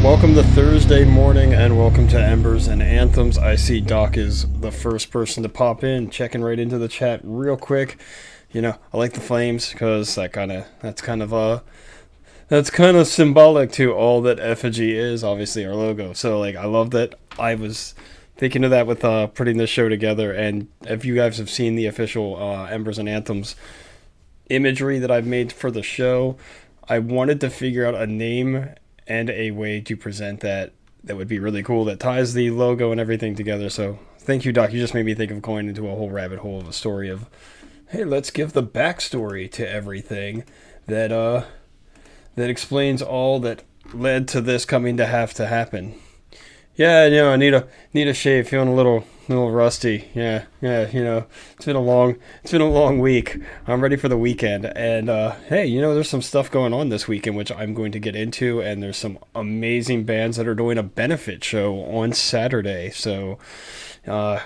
Welcome to Thursday morning and welcome to Embers and Anthems. I see Doc is the first person to pop in, checking right into the chat real quick. You know, I like the flames because that's kind of symbolic to all that Effigy is, obviously our logo. So like I love that. I was thinking of that with putting this show together, and if you guys have seen the official Embers and Anthems imagery that I've made for the show, I wanted to figure out a name and a way to present that would be really cool, that ties the logo and everything together. So thank you, Doc. You just made me think of going into a whole rabbit hole of a story of, hey, let's give the backstory to everything that explains all that led to this coming to have to happen. Yeah, you know, I need a shave, feeling a little rusty. Yeah, you know, it's been a long week. I'm ready for the weekend, and hey, you know, there's some stuff going on this weekend which I'm going to get into, and there's some amazing bands that are doing a benefit show on Saturday. So we're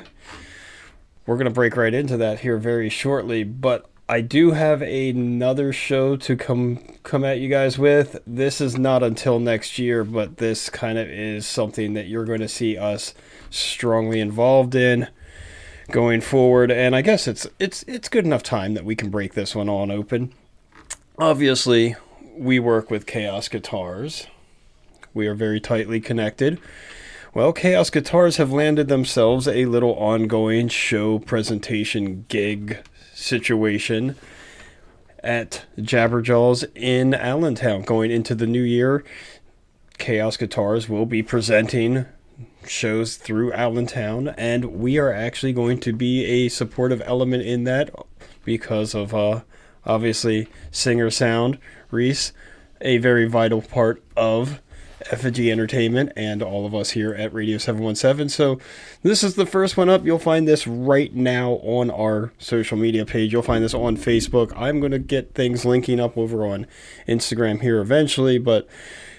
gonna break right into that here very shortly, but I do have another show to come at you guys with. This is not until next year, but this kind of is something that you're going to see us strongly involved in going forward. And I guess it's good enough time that we can break this one on open. Obviously, we work with Chaos Guitars. We are very tightly connected. Well, Chaos Guitars have landed themselves a little ongoing show presentation gig situation at Jabberjaws in Allentown. Going into the new year, Chaos Guitars will be presenting shows through Allentown, and we are actually going to be a supportive element in that because of obviously Singer Sound, Reese, a very vital part of Effigy Entertainment and all of us here at Radio 717. So this is the first one up. You'll find this right now on our social media page. You'll find this on Facebook. I'm going to get things linking up over on Instagram here eventually, but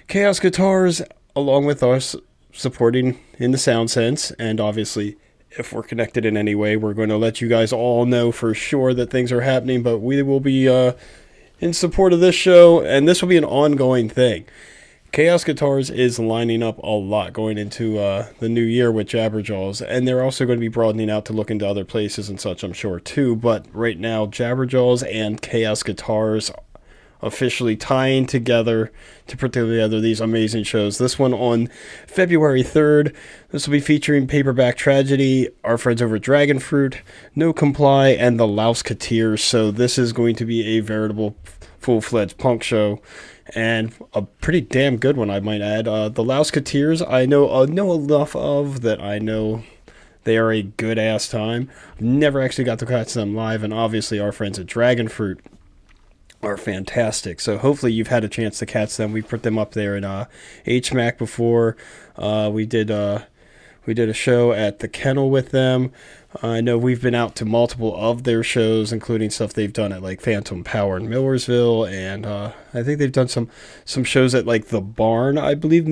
Chaos Guitars, along with us, supporting in the sound sense, and obviously if we're connected in any way, we're going to let you guys all know for sure that things are happening, but we will be in support of this show, and this will be an ongoing thing. Chaos Guitars is lining up a lot going into the new year with Jabberjaws, and they're also going to be broadening out to look into other places and such, I'm sure, too. But right now, Jabberjaws and Chaos Guitars officially tying together to put together these amazing shows. This one on February 3rd. This will be featuring Paperback Tragedy, our friends over at Dragon Fruit, No Comply, and the Louseketeers. So this is going to be a veritable full-fledged punk show, and a pretty damn good one, I might add. The Louseketeers, I know enough of that I know they are a good-ass time. Never actually got to catch them live, and obviously our friends at Dragon Fruit are fantastic. So hopefully you've had a chance to catch them. We put them up there in HMAC before. We did a show at the Kennel with them. I know we've been out to multiple of their shows, including stuff they've done at like Phantom Power in Millersville, and I think they've done some shows at like the Barn, I believe.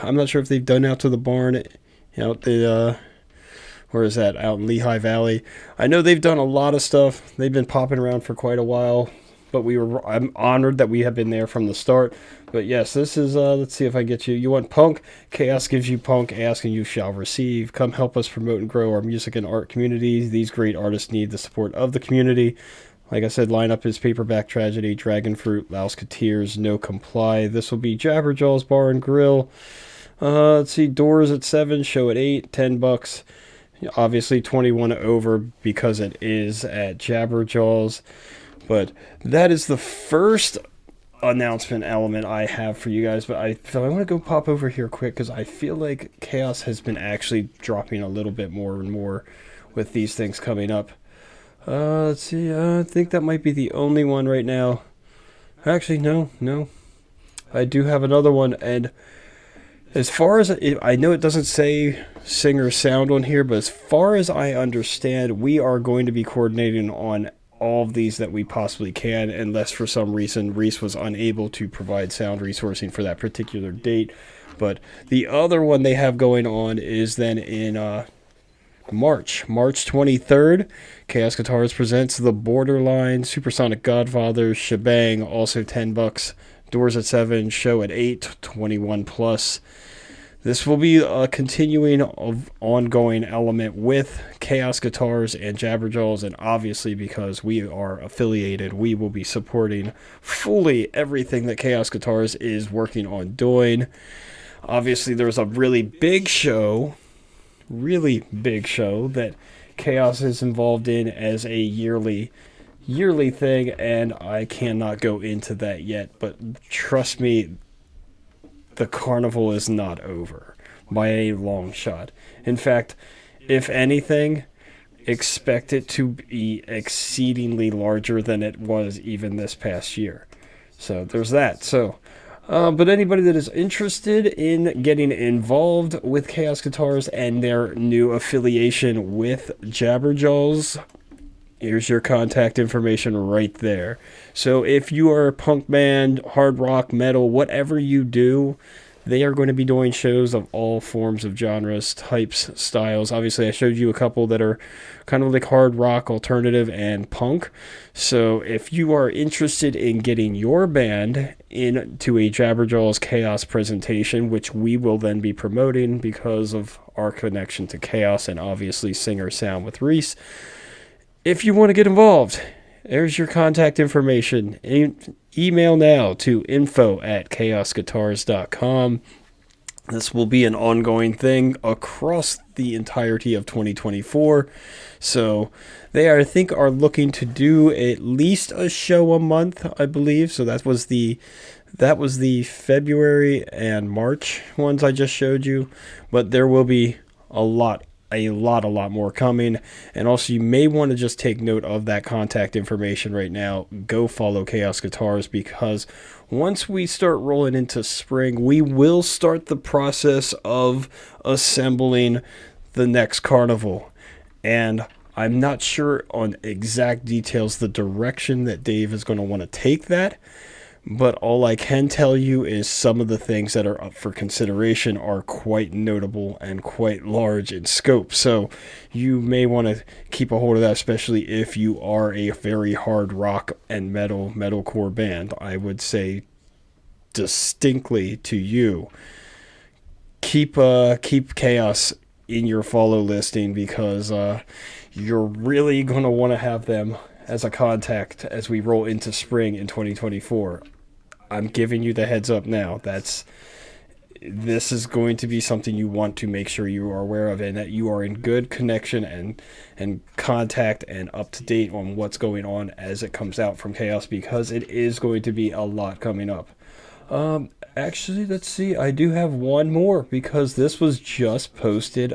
I'm not sure if they've done out to the Barn, out the where is that, out in Lehigh Valley. I know they've done a lot of stuff. They've been popping around for quite a while, but I'm honored that we have been there from the start. But yes, this is, let's see if I get you. You want punk? Chaos gives you punk. Ask and you shall receive. Come help us promote and grow our music and art community. These great artists need the support of the community. Like I said, lineup is Paperback Tragedy, Dragon Fruit, Louseketeers, No Comply. This will be Jabberjaws Bar and Grill. Let's see, doors at 7, show at 8, $10. Obviously 21 over because it is at Jabberjaws. But that is the first announcement element I have for you guys. But I want to go pop over here quick because I feel like Chaos has been actually dropping a little bit more and more with these things coming up. Let's see. I think that might be the only one right now. Actually, no. I do have another one. And as far as I know, it doesn't say Singer Sound on here, but as far as I understand, we are going to be coordinating on all of these that we possibly can, unless for some reason Reese was unable to provide sound resourcing for that particular date. But the other one they have going on is then in March 23rd. Chaos Guitars presents The Borderline, Supersonic Godfathers, Shebang, also $10. Doors at 7, show at 8, 21 plus. This will be a continuing of ongoing element with Chaos Guitars and Jabberjaws, and obviously because we are affiliated, we will be supporting fully everything that Chaos Guitars is working on doing. Obviously, there's a really big show that Chaos is involved in as a yearly thing, and I cannot go into that yet, but trust me, the carnival is not over by a long shot. In fact, if anything, expect it to be exceedingly larger than it was even this past year. So there's that. So, but anybody that is interested in getting involved with Chaos Guitars and their new affiliation with Jabberjaws, here's your contact information right there. So if you are a punk band, hard rock, metal, whatever you do, they are going to be doing shows of all forms of genres, types, styles. Obviously, I showed you a couple that are kind of like hard rock, alternative, and punk. So if you are interested in getting your band into a Jabberjaws Chaos presentation, which we will then be promoting because of our connection to Chaos and obviously Singer Sound with Reese, if you want to get involved, there's your contact information. Email now to info@chaosguitars.com. This will be an ongoing thing across the entirety of 2024. So they are, I think, are looking to do at least a show a month, I believe. So that was the February and March ones I just showed you. But there will be a lot more coming. And also, you may want to just take note of that contact information right now. Go follow Chaos Guitars, because once we start rolling into spring, we will start the process of assembling the next carnival. And I'm not sure on exact details, the direction that Dave is going to want to take that. But all I can tell you is some of the things that are up for consideration are quite notable and quite large in scope. So you may want to keep a hold of that, especially if you are a very hard rock and metalcore band. I would say distinctly to you, keep Chaos in your follow listing, because you're really going to want to have them as a contact as we roll into spring in 2024. I'm giving you the heads up now. This is going to be something you want to make sure you are aware of, and that you are in good connection and contact and up to date on what's going on as it comes out from Chaos, because it is going to be a lot coming up. Actually, let's see. I do have one more, because this was just posted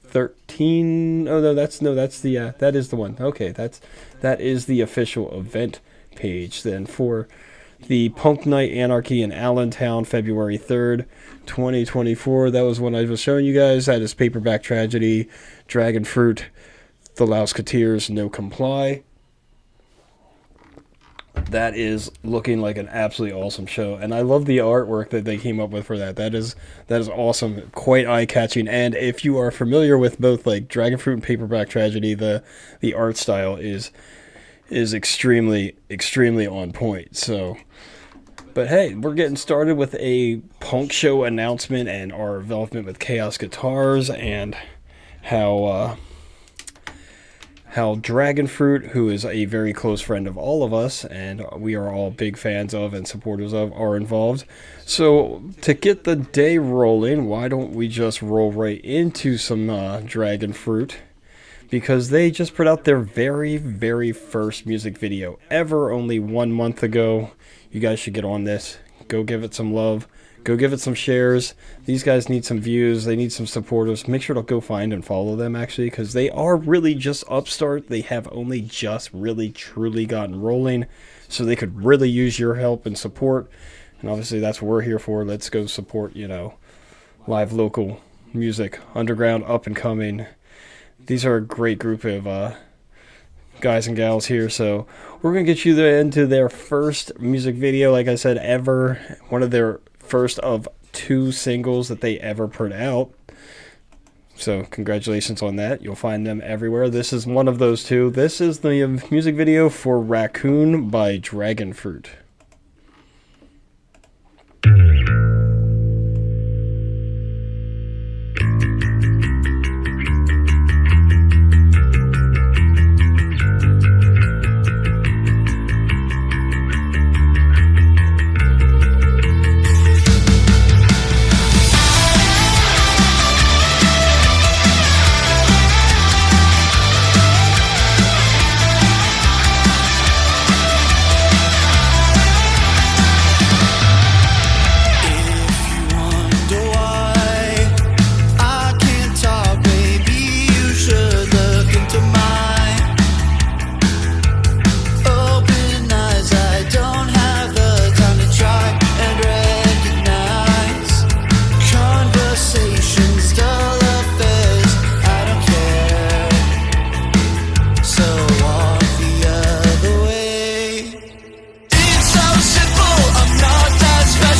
13. Oh no, that's the that is the one. Okay, that is the official event page then for the Punk Night Anarchy in Allentown, February 3rd, 2024. That was one I was showing you guys. That is Paperback Tragedy, Dragon Fruit, The Louseketeers, No Comply. That is looking like an absolutely awesome show, and I love the artwork that they came up with for that. That is awesome, quite eye-catching. And if you are familiar with both like Dragon Fruit and Paperback Tragedy, the art style is extremely on point. So, but hey, we're getting started with a punk show announcement and our involvement with Chaos Guitars, and how Dragon Fruit, who is a very close friend of all of us, and we are all big fans of and supporters of, are involved. So to get the day rolling, why don't we just roll right into some Dragon Fruit? Because they just put out their very first music video ever, only 1 month ago. You guys should get on this. Go give it some love. Go give it some shares. These guys need some views. They need some supporters. Make sure to go find and follow them, actually, because they are really just upstart. They have only just really truly gotten rolling, so they could really use your help and support. And obviously that's what we're here for. Let's go support, live local music, underground, up and coming. These are a great group of guys and gals here. So we're going to get you into their first music video, like I said, ever. One of their first of 2 singles that they ever put out. So congratulations on that. You'll find them everywhere. This is one of those 2. This is the music video for Raccoon by Dragon Fruit.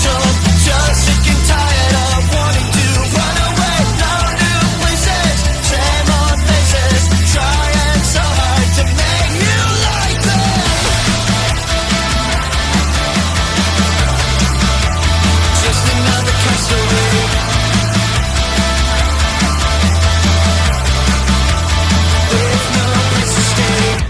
special. Just sick and tired of wanting to run away. No new places, same old faces, trying so hard to make you like them. Just another castaway. With no place to stay.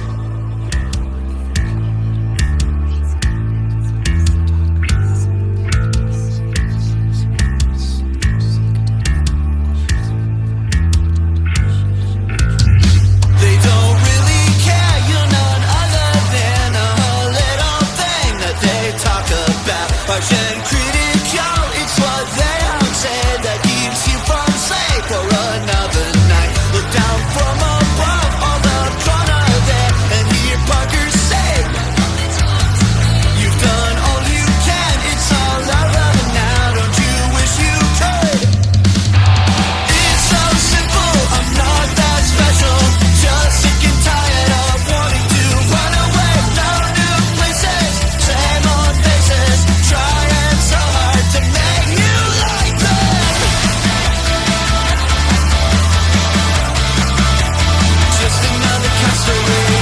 They don't really care, you're none other than a little thing that they talk about. Harsh and critical, it's what they don't say that keeps you from sleep for another night. Look down from above, all the corner there, and hear Parker say, you've done all you can, it's all over now, don't you wish you could? It's so simple, I'm not that special. Just sick and tired of wanting to run away. No new places, same old faces, trying so hard to make you like them. Just another castaway.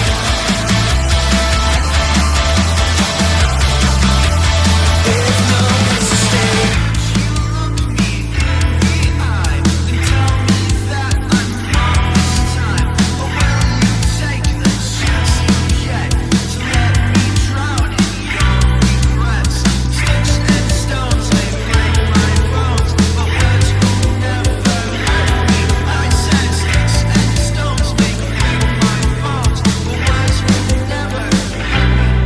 With no place to stay. You look me in the eye and tell me that I'm wrong this time. But will you take the chance yet to let me drown in your regrets? Sticks and stones may break my bones, but words will never hurt me. I said sticks and stones may break my bones, but words will never hurt me.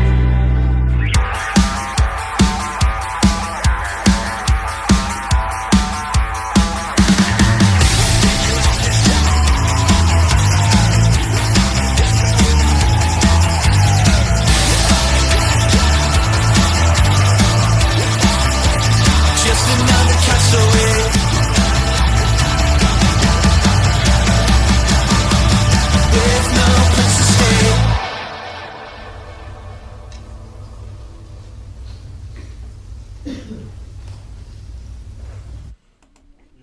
Just another castaway. With no place to stay.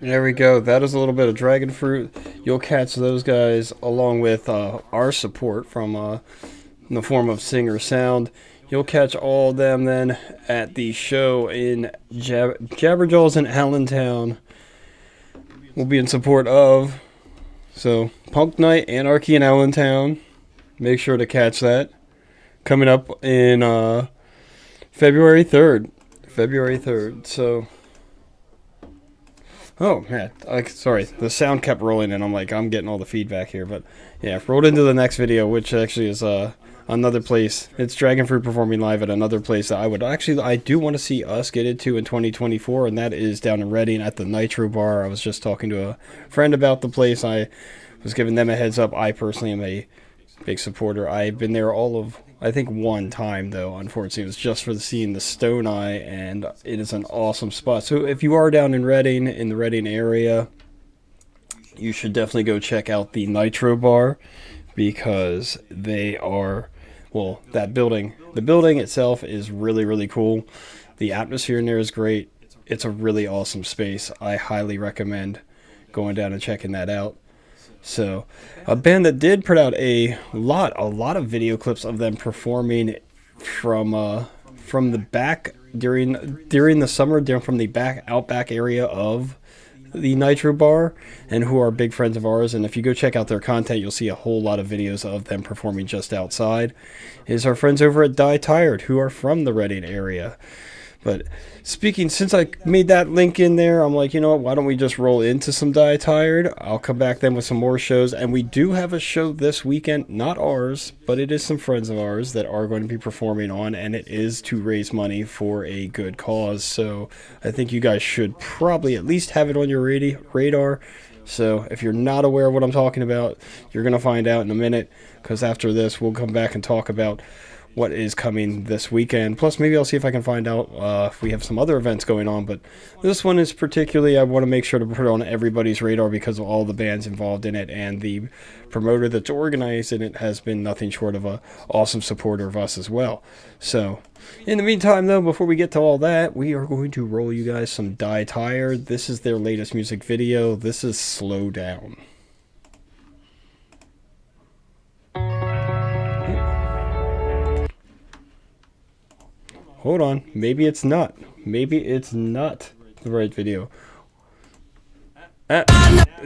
There we go. That is a little bit of Dragon Fruit. You'll catch those guys along with our support from in the form of Singer Sound. You'll catch all of them then at the show in Jabberjaws in Allentown. We'll be in support of. So, Punk Night, Anarchy in Allentown. Make sure to catch that. Coming up in February 3rd. February 3rd. So, oh, yeah. Sorry. The sound kept rolling and I'm getting all the feedback here. But, yeah, rolled into the next video, which actually is another place. It's Dragon Fruit performing live at another place that I do want to see us get into in 2024, and that is down in Reading at the Nitro Bar. I was just talking to a friend about the place. I was giving them a heads up. I personally am a big supporter. I've been there I think one time, though, unfortunately. It was just for seeing the Stone Eye, and it is an awesome spot. So if you are down in Reading, in the Reading area, you should definitely go check out the Nitro Bar, because they are, well, the building itself is really, really cool. The atmosphere in there is great. It's a really awesome space. I highly recommend going down and checking that out. So, a band that did put out a lot of video clips of them performing from the back during the summer, from the outback area of the Nitro Bar, and who are big friends of ours. And if you go check out their content, you'll see a whole lot of videos of them performing just outside. Is our friends over at Die Tired, who are from the Reading area. But since I made that link in there, I'm like, you know what, why don't we just roll into some Die Tired? I'll come back then with some more shows, and we do have a show this weekend, not ours, but it is some friends of ours that are going to be performing on, and it is to raise money for a good cause. So I think you guys should probably at least have it on your radar. So if you're not aware of what I'm talking about, you're going to find out in a minute, because after this, we'll come back and talk about what is coming this weekend. Plus, maybe I'll see if I can find out if we have some other events going on. But this one is particularly, I want to make sure to put it on everybody's radar because of all the bands involved in it, and the promoter that's organizing it has been nothing short of a awesome supporter of us as well. So, in the meantime, though, before we get to all that, we are going to roll you guys some Die Tired. This is their latest music video. This is Slow Down. Hold on, maybe it's not. Maybe it's not the right video.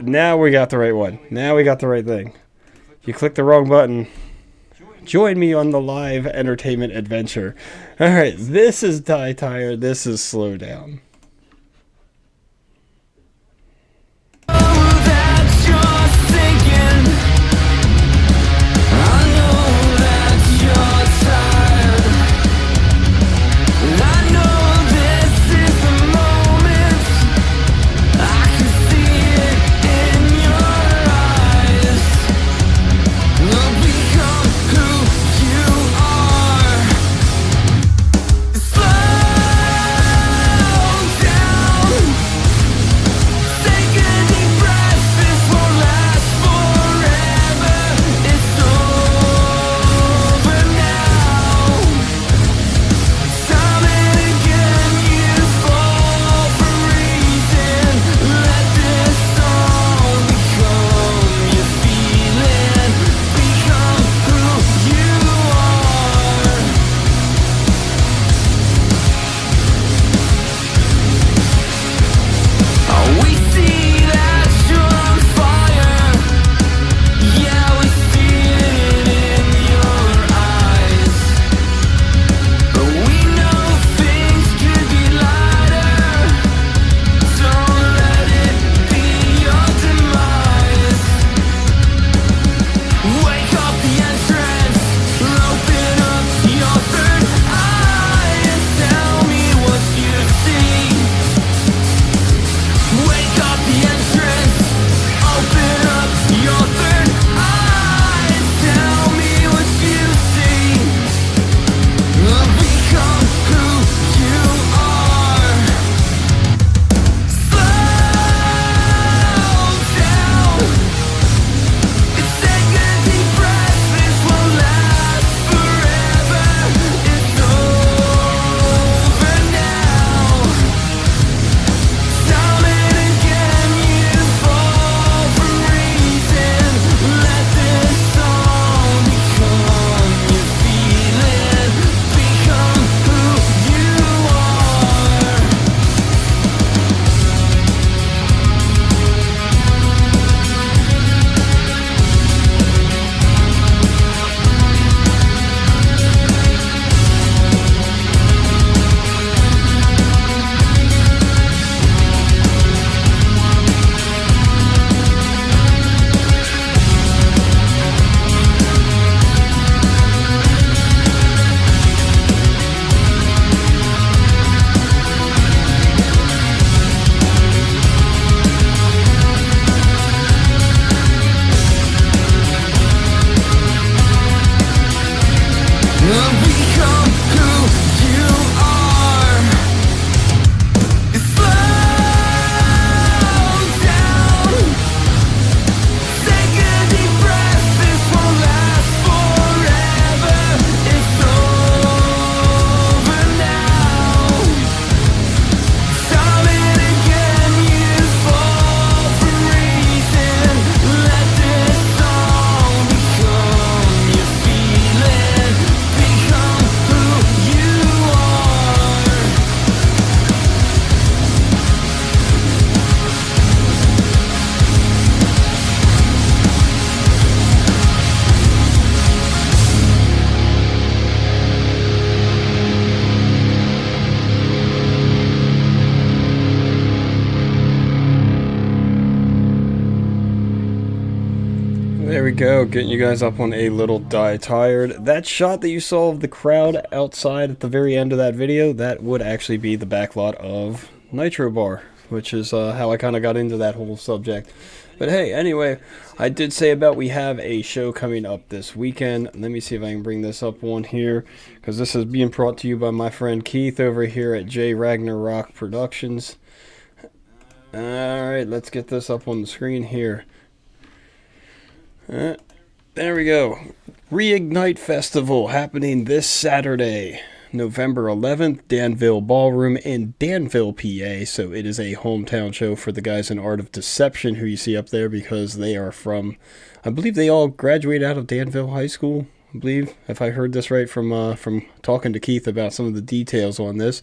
Now we got the right one. Now we got the right thing. You clicked the wrong button. Join me on the live entertainment adventure. Alright, this is Die Tired. This is Slow Down. There we go, getting you guys up on a little Die Tired. That shot that you saw of the crowd outside at the very end of that video, that would actually be the backlot of Nitro Bar, which is how I kind of got into that whole subject. But hey, anyway, I did say about we have a show coming up this weekend. Let me see if I can bring this up on here, because this is being brought to you by my friend Keith over here at J. Ragnarok Productions. Alright, let's get this up on the screen here. There we go. Reignite Festival happening this Saturday, November 11th, Danville Ballroom in Danville, PA. So it is a hometown show for the guys in Art of Deception who you see up there, because they are from, I believe they all graduated out of Danville High School, I believe, if I heard this right from talking to Keith about some of the details on this.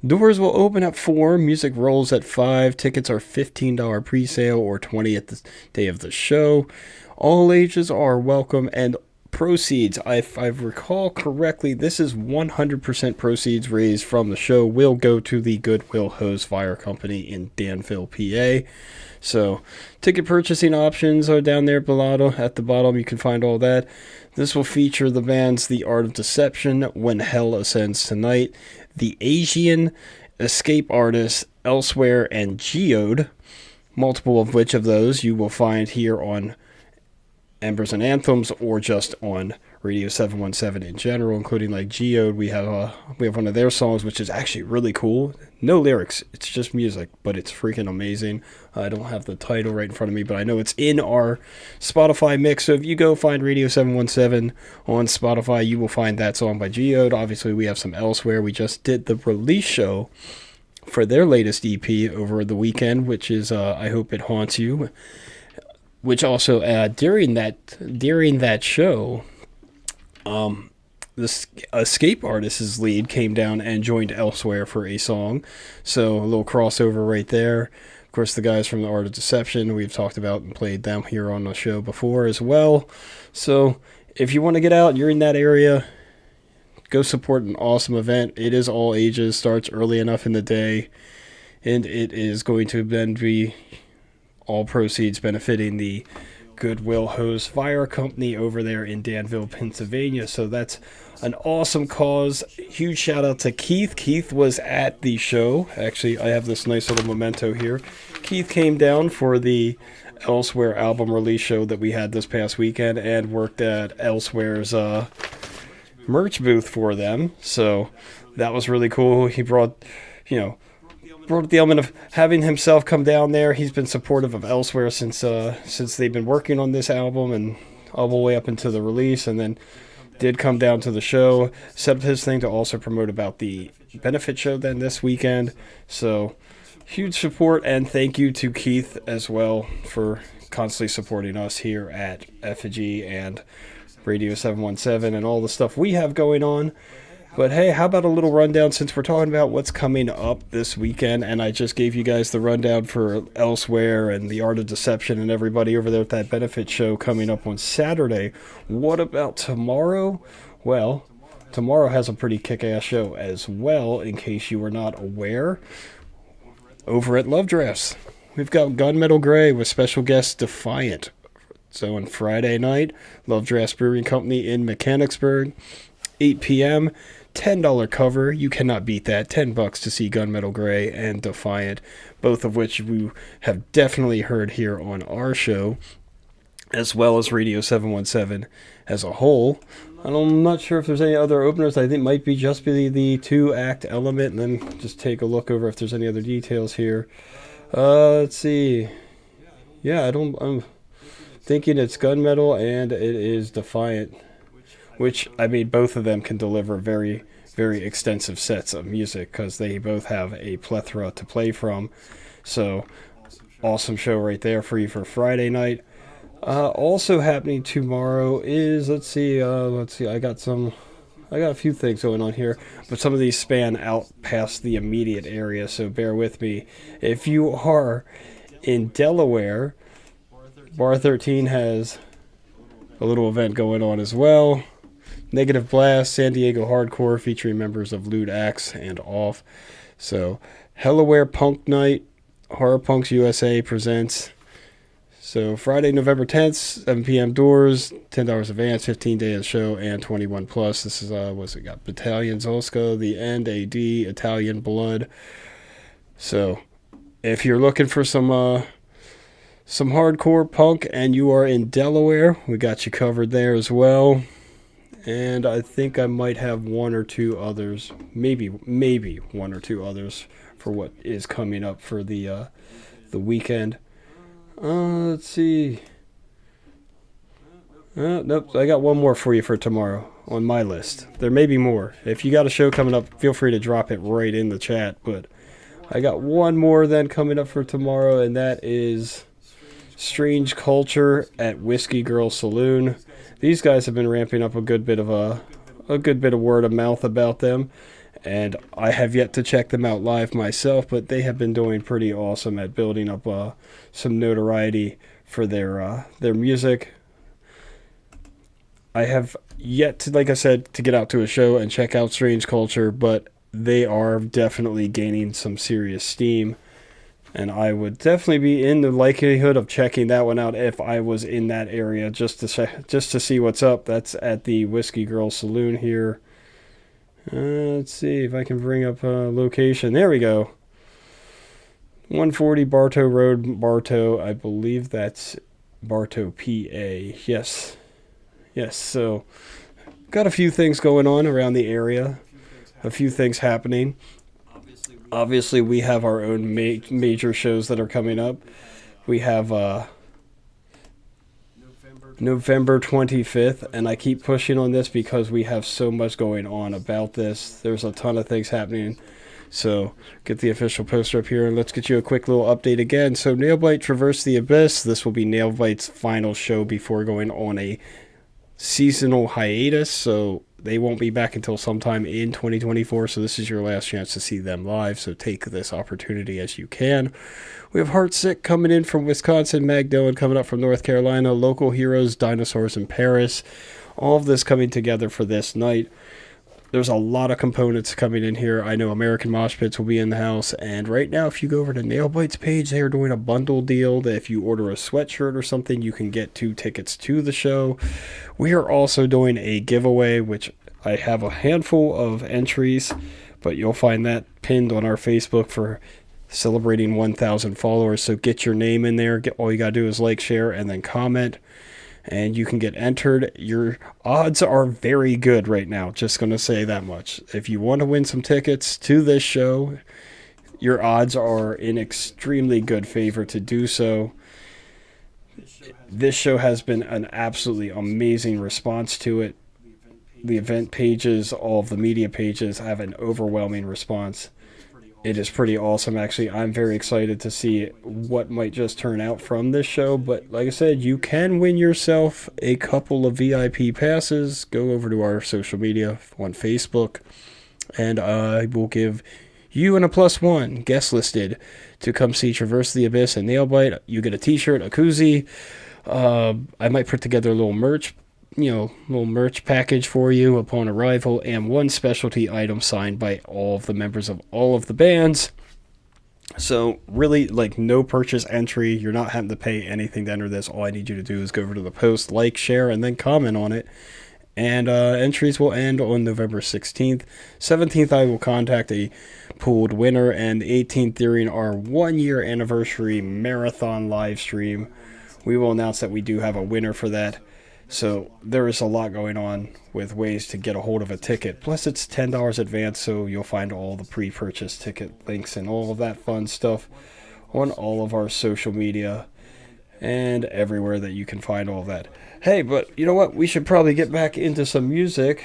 Doors will open at 4, music rolls at 5, tickets are $15 pre-sale or $20 at the day of the show. All ages are welcome, and proceeds, if I recall correctly, this is 100% proceeds raised from the show will go to the Goodwill Hose Fire Company in Danville, PA. So, ticket purchasing options are down there below. At the bottom, you can find all that. This will feature the bands The Art of Deception, When Hell Ascends Tonight, The Asian, Escape Artists, Elsewhere, and Geode. Multiple of which of those you will find here on Embers and Anthems, or just on Radio 717 in general, including like Geode. We have one of their songs, which is actually really cool. No lyrics, it's just music, but it's freaking amazing. I don't have the title right in front of me, but I know it's in our Spotify mix. So if you go find Radio 717 on Spotify, you will find that song by Geode. Obviously, we have some Elsewhere. We just did the release show for their latest EP over the weekend, which is I Hope It Haunts You. Which also, during that show, the Escape Artists' lead came down and joined Elsewhere for a song. So a little crossover right there. Of course, the guys from The Art of Deception, we've talked about and played them here on the show before as well. So if you want to get out, you're in that area, go support an awesome event. It is all ages, starts early enough in the day, and it is going to then be all proceeds benefiting the Goodwill Hose Fire Company over there in Danville, Pennsylvania. So that's an awesome cause. Huge shout out to Keith. Keith was at the show. Actually, I have this nice little memento here. Keith came down for the Elsewhere album release show that we had this past weekend and worked at Elsewhere's merch booth for them. So that was really cool. He brought the element of having himself come down there. He's been supportive of Elsewhere since they've been working on this album and all the way up into the release, and then did come down to the show, set up his thing to also promote about the benefit show then this weekend. So huge support, and thank you to Keith as well for constantly supporting us here at Effigy and Radio 717 and all the stuff we have going on. But hey, how about a little rundown since we're talking about what's coming up this weekend, and I just gave you guys the rundown for Elsewhere and The Art of Deception and everybody over there at that benefit show coming up on Saturday. What about tomorrow? Well, tomorrow has a pretty kick-ass show as well, in case you were not aware. Over at Love Drafts, we've got Gunmetal Gray with special guest Defiant. So on Friday night, Love Drafts Brewing Company in Mechanicsburg, 8 p.m., $10 cover. You cannot beat that. $10 to see Gunmetal Gray and Defiant, both of which we have definitely heard here on our show, as well as Radio 717 as a whole. I'm not sure if there's any other openers. I think it might be just the 2-act element, and then just take a look over if there's any other details here. Let's see. Yeah, I'm thinking it's Gunmetal and it is Defiant, which, I mean, both of them can deliver very, very extensive sets of music because they both have a plethora to play from. So, awesome show right there for you for Friday night. Also happening tomorrow is, let's see, I got a few things going on here, but some of these span out past the immediate area, so bear with me. If you are in Delaware, Bar 13 has a little event going on as well. Negative Blast, San Diego Hardcore, featuring members of Lewd Axe and Off. So, Hellaware Punk Night, Horror Punks USA presents. So, Friday, November 10th, 7 p.m. doors, $10 advance, 15-day of the show, and 21 plus. This is, what's it got? Battalion Zolska, The End, AD, Italian Blood. So, if you're looking for some some hardcore punk and you are in Delaware, we got you covered there as well. And I think I might have one or two others, maybe one or two others for what is coming up for the weekend. Let's see. Nope, I got one more for you for tomorrow on my list. There may be more. If you got a show coming up, feel free to drop it right in the chat. But I got one more then coming up for tomorrow, and that is Strange Culture at Whiskey Girl Saloon. These guys have been ramping up a good bit of word of mouth about them, and I have yet to check them out live myself, but they have been doing pretty awesome at building up some notoriety for their music. I have yet to, like I said, to get out to a show and check out Strange Culture, but they are definitely gaining some serious steam. And I would definitely be in the likelihood of checking that one out if I was in that area just to see what's up. That's at the Whiskey Girl Saloon here. Let's see if I can bring up a location. There we go. 140 Bartow Road, Bartow. I believe that's Bartow, PA. Yes. So got a few things going on around the area. A few things happening. Obviously, we have our own major shows that are coming up. We have November 25th, and I keep pushing on this because we have so much going on about this. There's a ton of things happening. So get the official poster up here, and let's get you a quick little update again. So Nailbite Traverse the Abyss. This will be Nailbite's final show before going on a seasonal hiatus, so they won't be back until sometime in 2024, so this is your last chance to see them live, so take this opportunity as you can. We have Heartsick coming in from Wisconsin, Mag Dillon coming up from North Carolina, Local Heroes, Dinosaurs in Paris, all of this coming together for this night. There's a lot of components coming in here. I know American Mosh Pits will be in the house, and right now if you go over to Nailbite's page, they are doing a bundle deal that if you order a sweatshirt or something, you can get 2 tickets to the show. We are also doing a giveaway, which I have a handful of entries, but you'll find that pinned on our Facebook for celebrating 1,000 followers, so get your name in there. All you gotta do is like, share, and then comment, and you can get entered. Your odds are very good right now, just going to say that much. If you want to win some tickets to this show, your odds are in extremely good favor to do so. This show has been an absolutely amazing response to it. The event pages, all of the media pages have an overwhelming response. It is pretty awesome, actually. I'm very excited to see what might just turn out from this show. But like I said, you can win yourself a couple of VIP passes. Go over to our social media on Facebook, and I will give you and a +1 guest listed to come see Traverse the Abyss and Nailbite. You get a t-shirt, a koozie. I might put together a little merch package for you upon arrival, and 1 specialty item signed by all of the members of all of the bands. So really, like, no purchase entry. You're not having to pay anything to enter this. All I need you to do is go over to the post, like, share, and then comment on it. And entries will end on November 16th. 17th, I will contact a pooled winner, and 18th during our 1-year anniversary marathon live stream, we will announce that we do have a winner for that. So there is a lot going on with ways to get a hold of a ticket. Plus it's $10 advance, so you'll find all the pre-purchase ticket links and all of that fun stuff on all of our social media and everywhere that you can find all of that. Hey, but you know what? We should probably get back into some music.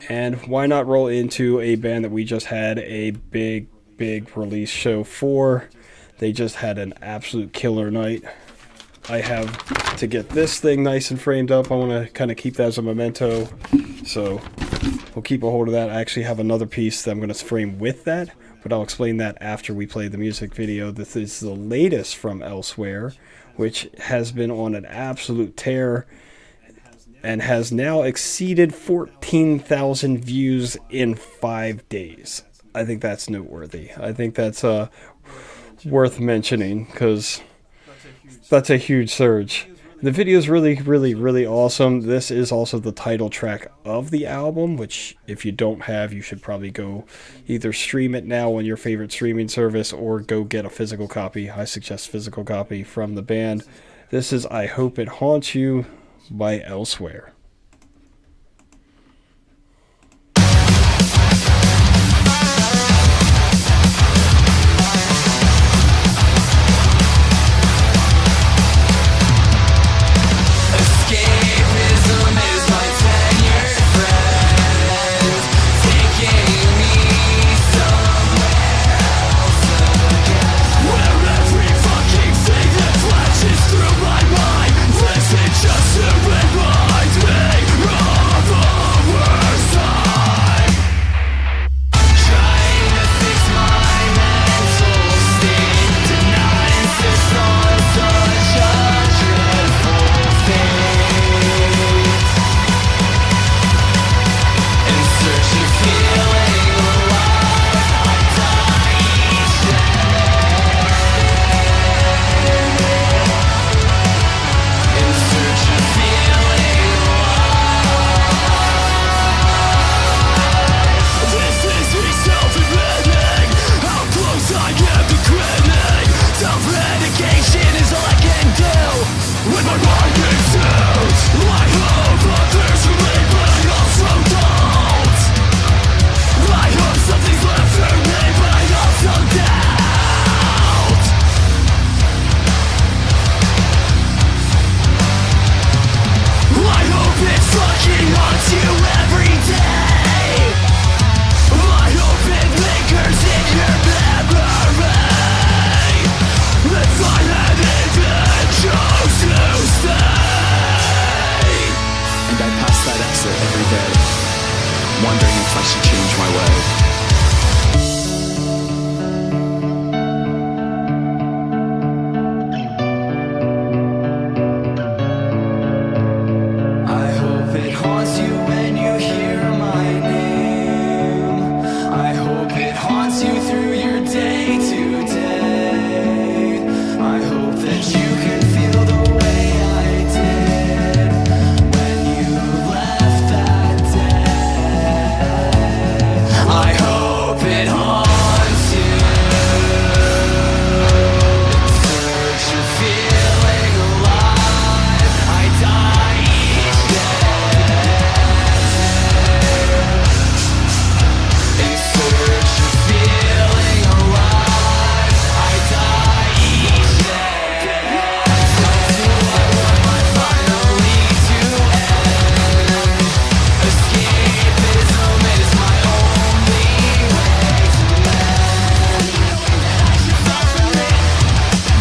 And why not roll into a band that we just had a big release show for. They just had an absolute killer night. I have to get this thing nice and framed up. I want to kind of keep that as a memento, so we'll keep a hold of that. I actually have another piece that I'm going to frame with that, but I'll explain that after we play the music video. This is the latest from Elsewhere, which has been on an absolute tear and has now exceeded 14,000 views in 5 days. I think that's noteworthy. I think that's worth mentioning, because that's a huge surge. The video is really, really, really awesome. This is also the title track of the album, which if you don't have, you should probably go either stream it now on your favorite streaming service or go get a physical copy. I suggest physical copy from the band. This is I Hope It Haunts You by Elsewhere. Escapism is my tenured friend, taking me somewhere else again, where every fucking thing that flashes through my mind lives it just to remind me of the worst time. Trying to fix my mental state, to not insist on such a dreadful fate. In search of feeling alive, I die each day. In search of feeling alive. This is me self-admitting how close I am to quitting. Self-medication is all I can do when my mind is out. I hope others relate, but I also don't. I hope something's left for me, but I also doubt. I hope it fucking haunts you every day. I hope it lingers in your memory. If I had even chose to stay. And I pass that exit every day, wondering if I should change my way. I hope it haunts you when you hear my name. I hope it haunts you through your day to day. I hope that you can feel the way I did when you left that day. I hope it haunts you. In search of feeling alive, I die each day. In search of feeling alive, I die each day. I want my finally to end. Escapism is my only way to mend. Knowing that I should suffer it,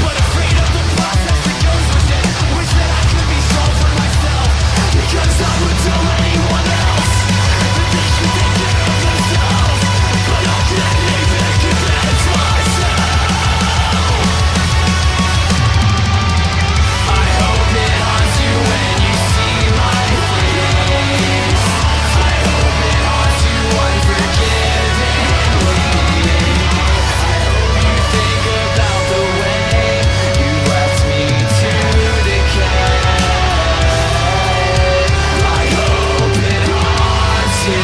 but afraid of the process that goes with it. Wish that I could be strong for myself, because I would tell anyone else that they should take care of themselves. But I can't even convince myself. I hope it haunts you when you see my face. I hope it haunts you unforgivingly. I hope you think about the way you left me to decay. I hope it haunts you.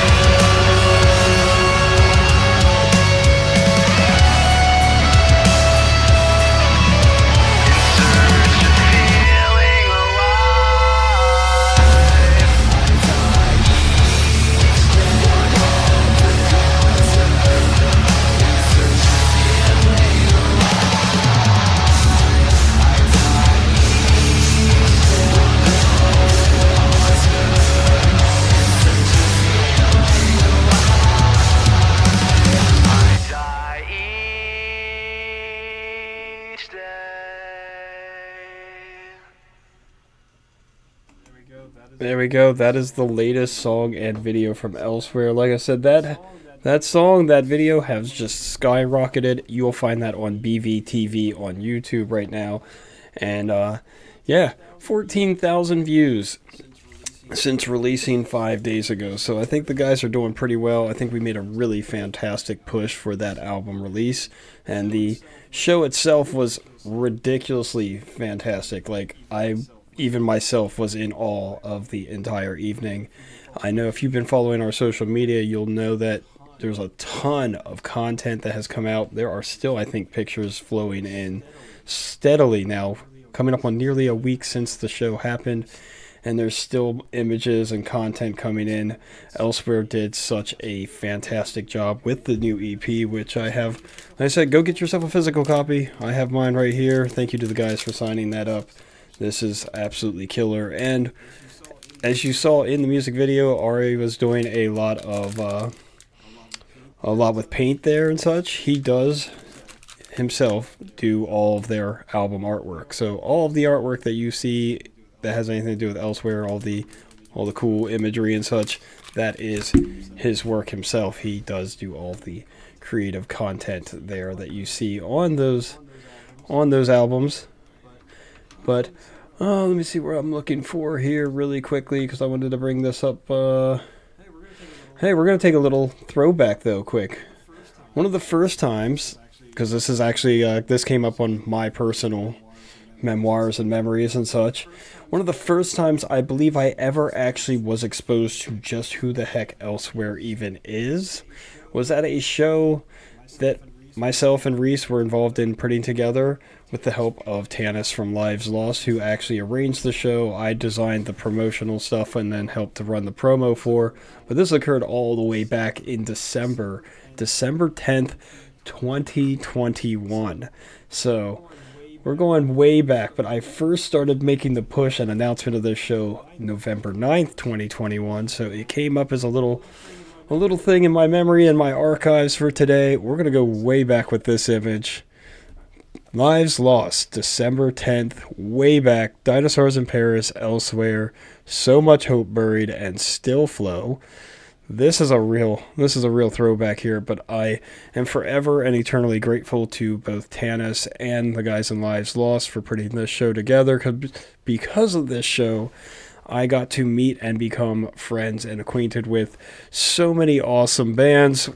Feeling I die each day. There we go. That is the latest song and video from Elsewhere. Like I said, that video has just skyrocketed. You will find that on BVTV on YouTube right now. And yeah, 14,000 views since releasing 5 days ago. So I think the guys are doing pretty well. I think we made a really fantastic push for that album release. And the show itself was ridiculously fantastic. Like, I even myself was in awe of the entire evening. I know if you've been following our social media, you'll know that there's a ton of content that has come out. There are still, I think, pictures flowing in steadily now, coming up on nearly a week since the show happened, and there's still images and content coming in. Elsewhere did such a fantastic job with the new EP, which I have. Like I said, go get yourself a physical copy. I have mine right here. Thank you to the guys for signing that up. This is absolutely killer. And as you saw in the music video, Ari was doing a lot with paint there and such. He does himself do all of their album artwork. So all of the artwork that you see that has anything to do with Elsewhere, all the cool imagery and such, that is his work himself. He does do all the creative content there that you see on those albums. But let me see where I'm looking for here really quickly, because I wanted to bring this up. Hey, we're going to take a little throwback, though, quick. One of the first times, because this is actually, this came up on my personal memoirs and memories and such. One of the first times I believe I ever actually was exposed to just who the heck Elsewhere even is was at a show that myself and Reese were involved in putting together with the help of Tanis from Lives Lost, who actually arranged the show. I designed the promotional stuff and then helped to run the promo for. But this occurred all the way back in December 10th, 2021. So we're going way back, but I first started making the push and announcement of this show November 9th, 2021. So it came up as a little thing in my memory and my archives for today. We're going to go way back with this image. Lives Lost, December 10th, way back. Dinosaurs in Paris, Elsewhere, So Much Hope Buried, and Still Flow. This is a real throwback here, but I am forever and eternally grateful to both Tanis and the guys in Lives Lost for putting this show together, because of this show, I got to meet and become friends and acquainted with so many awesome bands.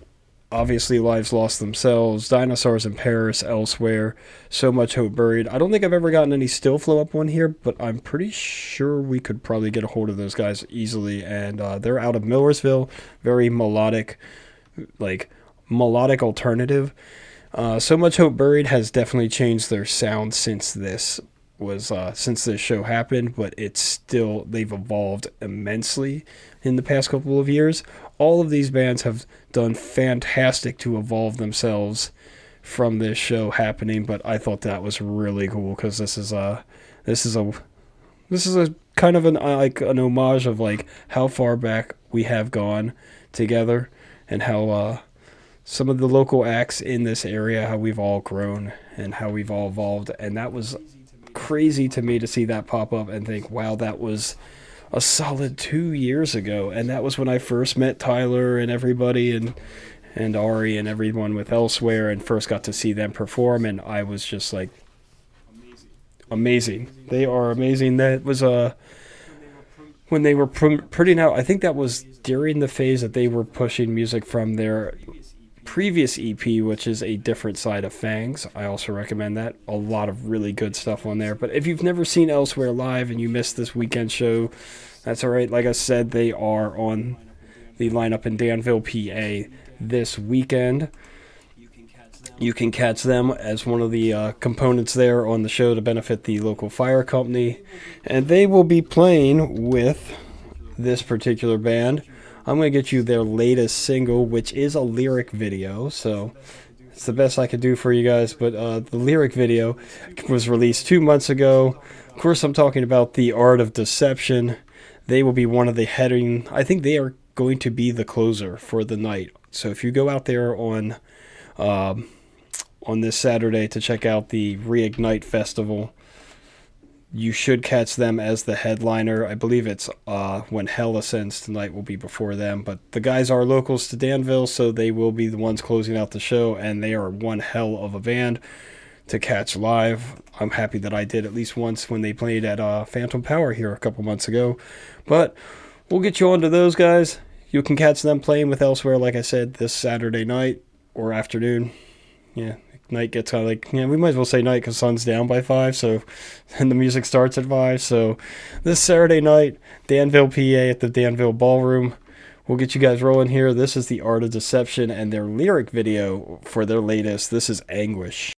Obviously, Lives Lost themselves, Dinosaurs in Paris, Elsewhere, So Much Hope Buried. I don't think I've ever gotten any Still Flow up one here, but I'm pretty sure we could probably get a hold of those guys easily. And they're out of Millersville, very melodic alternative. So Much Hope Buried has definitely changed their sound since this show happened, but they've evolved immensely in the past couple of years. All of these bands have done fantastic to evolve themselves from this show happening, but I thought that was really cool because this is a kind of an homage of like how far back we have gone together and how some of the local acts in this area, how we've all grown and how we've all evolved. And that was crazy to me to see that pop up and think, wow, that was a solid 2 years ago. And that was when I first met Tyler and everybody and Ari and everyone with Elsewhere and first got to see them perform. And I was just like, amazing. They are amazing. That was when they were putting out, I think that was during the phase that they were pushing music from their previous EP, which is A Different Side of Fangs. I also recommend that. A lot of really good stuff on there. But if you've never seen Elsewhere live and you missed this weekend show, that's all right. Like I said, they are on the lineup in Danville, PA this weekend. You can catch them as one of the components there on the show to benefit the local fire company. And they will be playing with this particular band. I'm going to get you their latest single, which is a lyric video, so it's the best I could do for you guys. But the lyric video was released 2 months ago. Of course, I'm talking about The Art of Deception. They will be one of the heading. I think they are going to be the closer for the night. So if you go out there on this Saturday to check out the Reignite Festival, you should catch them as the headliner. I believe it's When Hell Ascends Tonight will be before them. But the guys are locals to Danville, so they will be the ones closing out the show, and they are one hell of a band to catch live. I'm happy that I did at least once when they played at Phantom Power here a couple months ago. But we'll get you on to those guys. You can catch them playing with Elsewhere, like I said, this Saturday night or afternoon. yeah, night gets kind of like, yeah, we might as well say night because sun's down by 5, so, and the music starts at 5. So this Saturday night, Danville, PA at the Danville Ballroom. We'll get you guys rolling here. This is The Art of Deception and their lyric video for their latest. This is Anguish.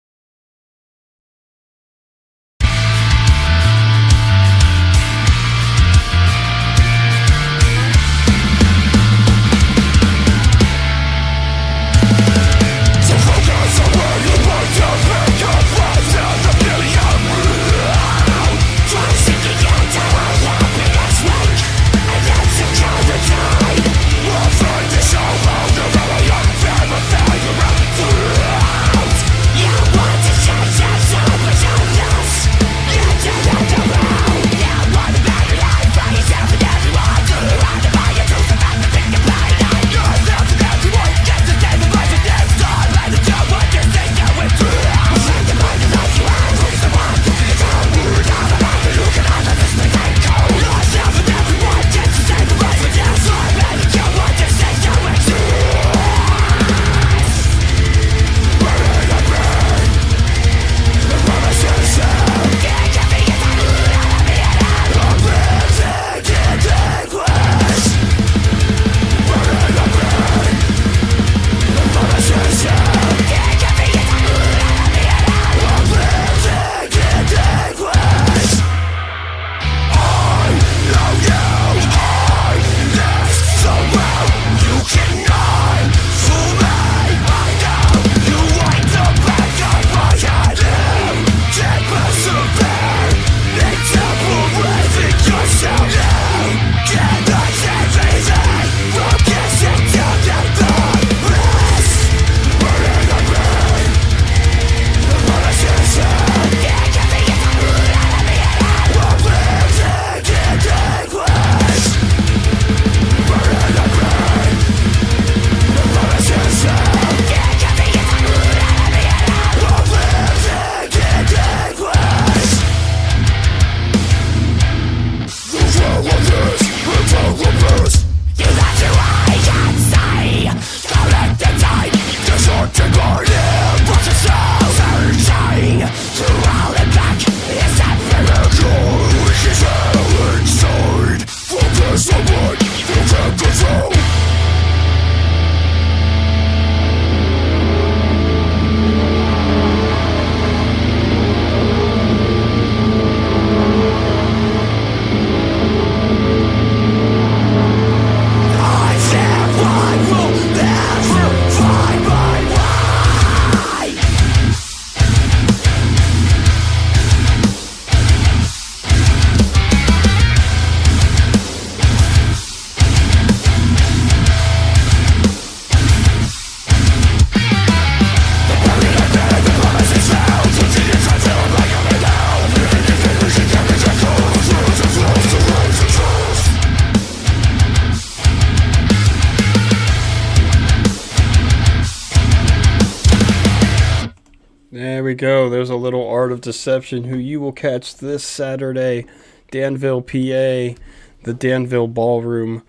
There we go. There's a little Art of Deception who you will catch this Saturday, Danville, PA, the Danville Ballroom,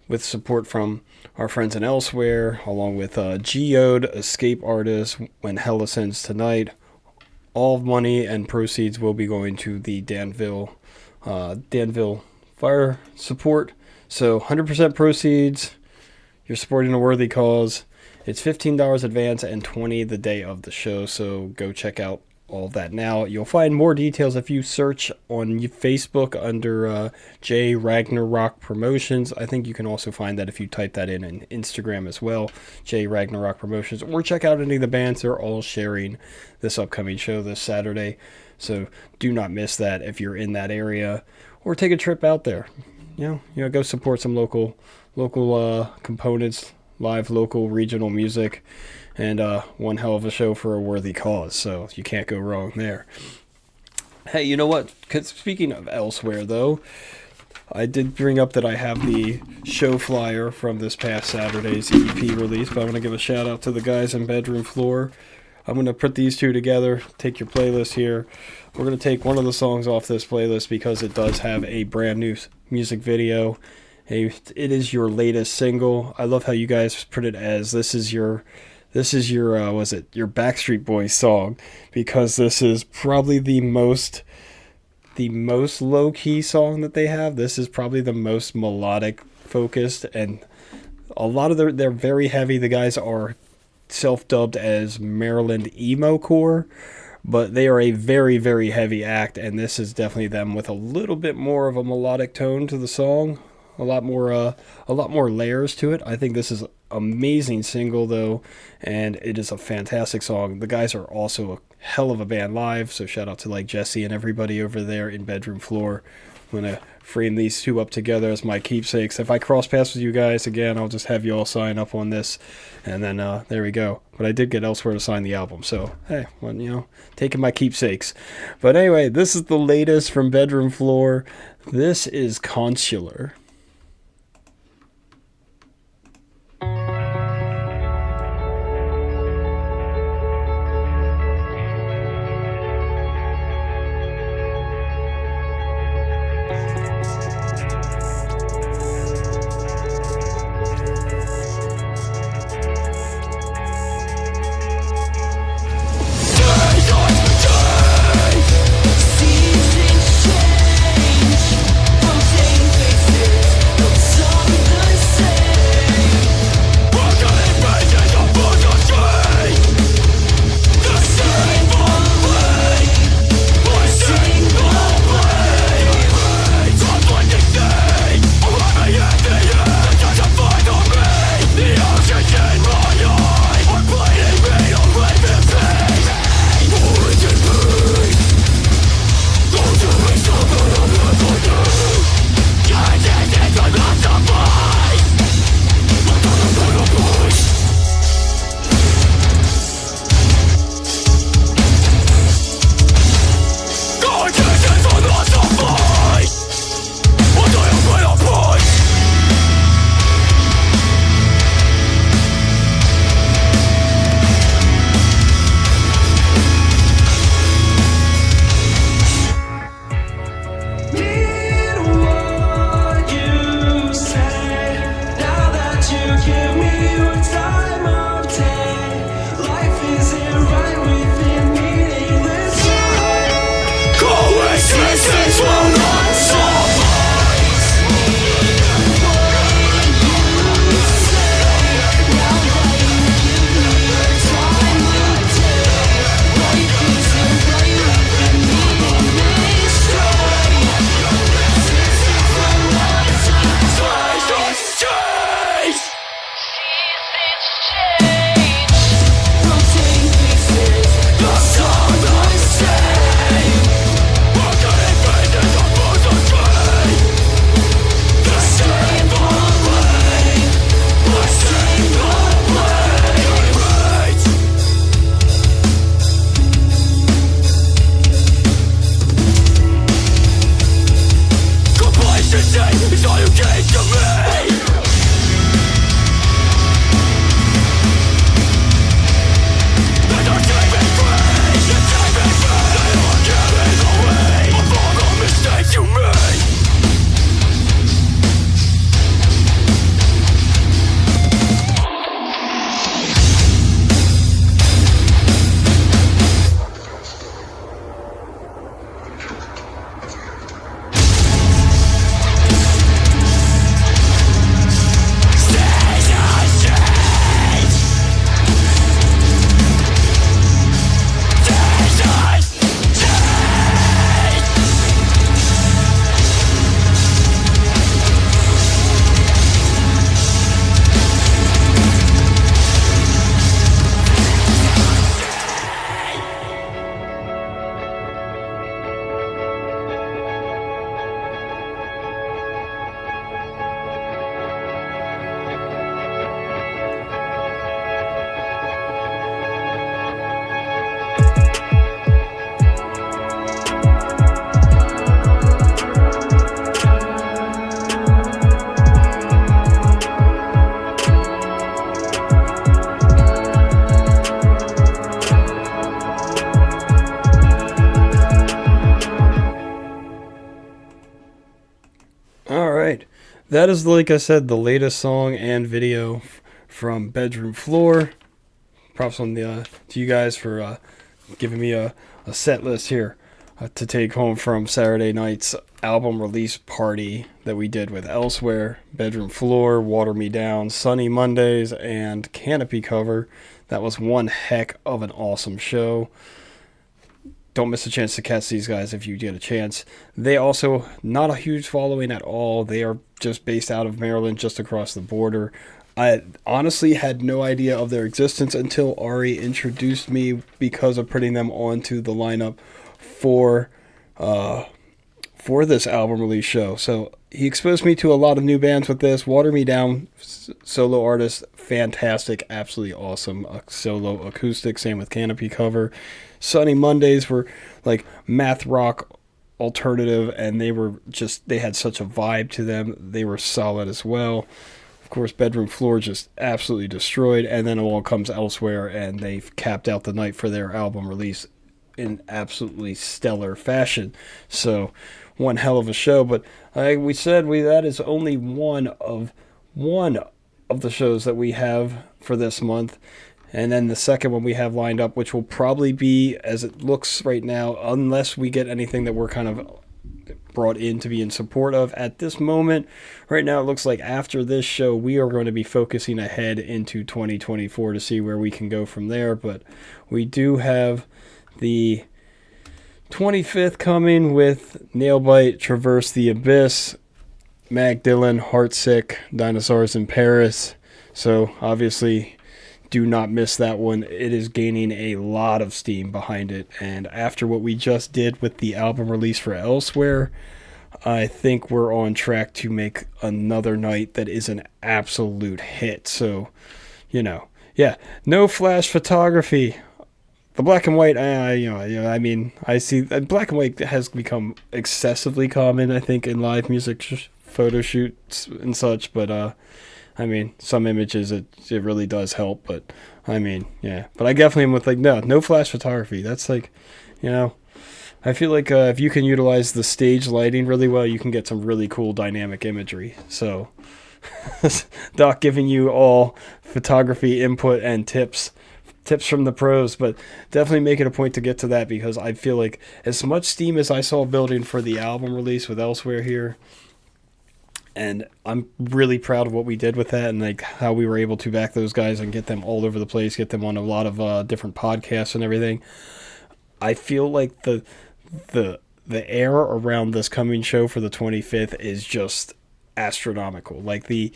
with support from our friends in Elsewhere, along with Geode, Escape Artist, When Hell Ascends Tonight. All money and proceeds will be going to the Danville Fire Support. So 100% proceeds. You're supporting a worthy cause. It's $15 advance and $20 the day of the show, so go check out all of that now. You'll find more details if you search on Facebook under J Ragnarok Promotions. I think you can also find that if you type that in Instagram as well, J Ragnarok Promotions, or check out any of the bands. They're all sharing this upcoming show this Saturday, so do not miss that if you're in that area, or take a trip out there. You know, go support some local components, live local regional music, and one hell of a show for a worthy cause, so you can't go wrong there. Hey, you know what? 'Cause speaking of Elsewhere, though, I did bring up that I have the show flyer from this past Saturday's EP release, but I want to give a shout out to the guys in Bedroom Floor. I'm going to put these two together, take your playlist here. We're going to take one of the songs off this playlist because it does have a brand new music video. It is your latest single. I love how you guys put it as this is your this is your was it your Backstreet Boys song, because this is probably the most low key song that they have. This is probably the most melodic focused, and a lot of they're very heavy. The guys are self-dubbed as Maryland emo core, but they are a very, very heavy act, and this is definitely them with a little bit more of a melodic tone to the song, a lot more layers to it. I think this is amazing single though, and it is a fantastic song. The guys are also a hell of a band live, so shout out to like Jesse and everybody over there in Bedroom Floor. I'm gonna frame these two up together as my keepsakes. If I cross paths with you guys again, I'll just have you all sign up on this, and then there we go. But I did get Elsewhere to sign the album, so hey, well, taking my keepsakes. But anyway, this is the latest from Bedroom Floor. This is Consular. Seasons change from same faces. That is, like I said, the latest song and video from Bedroom Floor. props on the to you guys for giving me a set list here to take home from Saturday night's album release party that we did with Elsewhere, Bedroom Floor, Water Me Down, Sunny Mondays, and Canopy Cover. That was one heck of an awesome show. Don't miss a chance to catch these guys if you get a chance. They also, not a huge following at all. They are just based out of Maryland, just across the border. I honestly had no idea of their existence until Ari introduced me because of putting them onto the lineup for this album release show. So he exposed me to a lot of new bands with this. Water Me Down, solo artist, fantastic, absolutely awesome. A solo acoustic, same with Canopy Cover. Sunny Mondays were like math rock alternative, and they had such a vibe to them. They were solid as well. Of course, Bedroom Floor just absolutely destroyed, and then All Comes Elsewhere, and they've capped out the night for their album release in absolutely stellar fashion. So one hell of a show. But like we said, that is only one of the shows that we have for this month. And then the second one we have lined up, which will probably be, as it looks right now, unless we get anything that we're kind of brought in to be in support of at this moment. Right now it looks like after this show we are going to be focusing ahead into 2024 to see where we can go from there. But we do have the 25th coming with Nailbite, Traverse the Abyss, Mag Dylan, Heartsick, Dinosaurs in Paris. So obviously do not miss that one. It is gaining a lot of steam behind it. And after what we just did with the album release for Elsewhere, I think we're on track to make another night that is an absolute hit. So, no flash photography. The black and white, I mean, I see black and white has become excessively common, I think, in live music photo shoots and such. But I mean, some images it really does help. But I mean, yeah. But I definitely am with no flash photography. That's I feel like if you can utilize the stage lighting really well, you can get some really cool dynamic imagery. So, Doc giving you all photography input and tips from the pros, but definitely make it a point to get to that, because I feel like as much steam as I saw building for the album release with Elsewhere here, and I'm really proud of what we did with that, and like how we were able to back those guys and get them all over the place, get them on a lot of different podcasts and everything. I feel like the air around this coming show for the 25th is just astronomical. Like the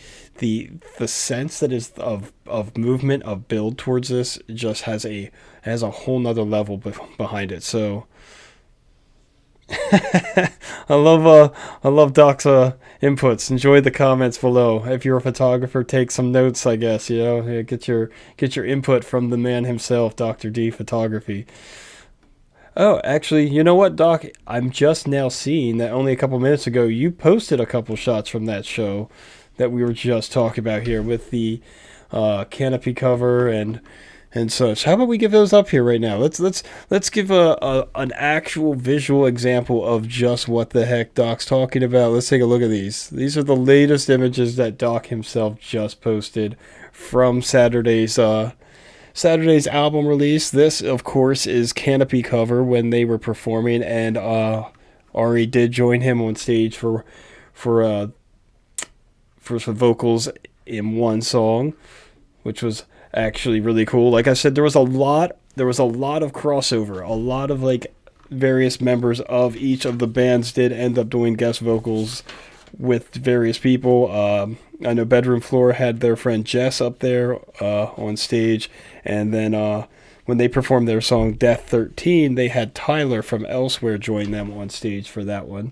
sense that is of movement, of build towards this just has a whole nother level behind it. So I love Doc's inputs. Enjoy the comments below. If you're a photographer, take some notes, I guess. Get your input from the man himself, Dr. D Photography. Oh, actually, you know what, Doc? I'm just now seeing that only a couple minutes ago you posted a couple shots from that show that we were just talking about here with the Canopy Cover and such. How about we give those up here right now? Let's give an actual visual example of just what the heck Doc's talking about. Let's take a look at these. These are the latest images that Doc himself just posted from Saturday's album release. This, of course, is Canopy Cover when they were performing, and Ari did join him on stage for some vocals in one song, which was actually really cool. Like I said, there was a lot of crossover. A lot of like various members of each of the bands did end up doing guest vocals with various people. I know Bedroom Floor had their friend Jess up there on stage, and then when they performed their song Death 13, they had Tyler from Elsewhere join them on stage for that one.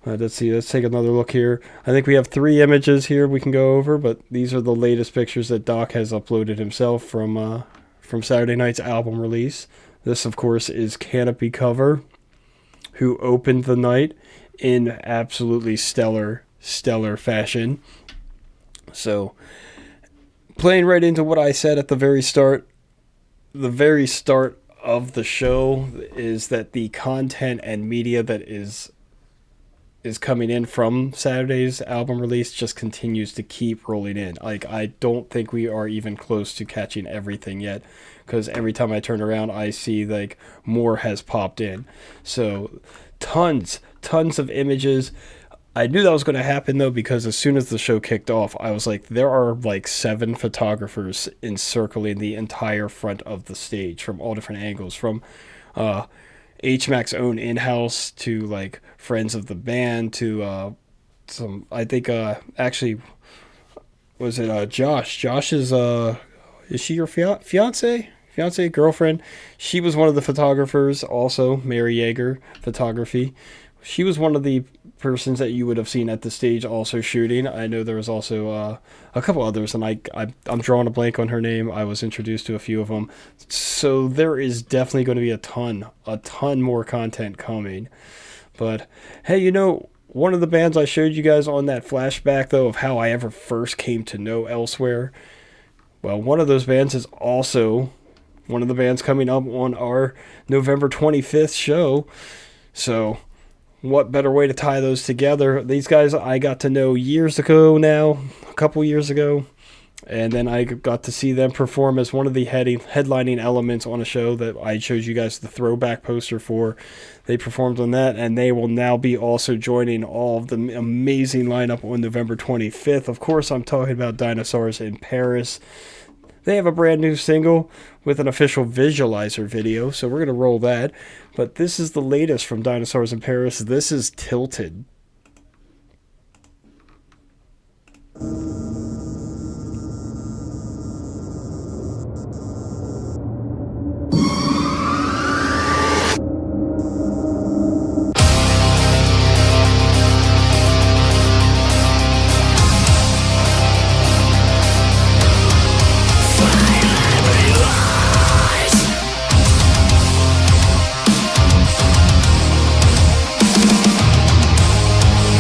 Let's take another look here. I think we have 3 images here we can go over, but these are the latest pictures that Doc has uploaded himself from Saturday night's album release. This, of course, is Canopy Cover, who opened the night in absolutely stellar fashion. So, playing right into what I said at the very start of the show is that the content and media that is is coming in from Saturday's album release just continues to keep rolling in. Like, I don't think we are even close to catching everything yet, because every time I turn around, I see like more has popped in. So tons of images. I knew that was going to happen though, because as soon as the show kicked off, I was like, there are like 7 photographers encircling the entire front of the stage from all different angles, from HMAC's own in-house to like friends of the band to some, I think actually, was it Josh? Josh is she your fiance, girlfriend? She was one of the photographers. Also, Mary Yeager Photography. She was one of the persons that you would have seen at the stage also shooting. I know there was also a couple others, and I'm drawing a blank on her name. I was introduced to a few of them. So there is definitely going to be a ton more content coming. But hey, you know, one of the bands I showed you guys on that flashback, though, of how I ever first came to know Elsewhere, well, one of those bands is also one of the bands coming up on our November 25th show. So what better way to tie those together? These guys I got to know years ago now, a couple years ago, and then I got to see them perform as one of the headlining elements on a show that I showed you guys the throwback poster for. They performed on that, and they will now be also joining all of the amazing lineup on November 25th. Of course, I'm talking about Dinosaurs in Paris. They have a brand new single with an official visualizer video, so we're going to roll that. But this is the latest from Dinosaurs in Paris. This is Tilted.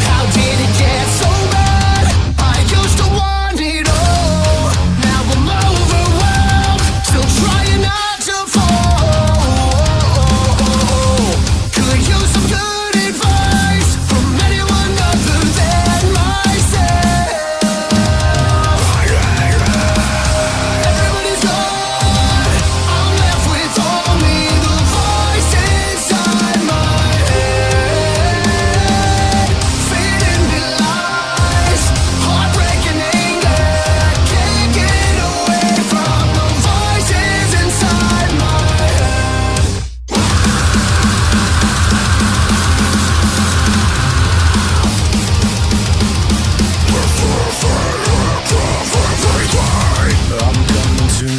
How did it get so bad? I used to want it all. Now I'm overwhelmed, still trying not to fall. Could use some good advice from anyone other than myself. Everybody's gone, I'm left with only the voice inside my head. Feeding me lies, heartbreaking anger. Can't get away from the voices inside my head. I'm coming to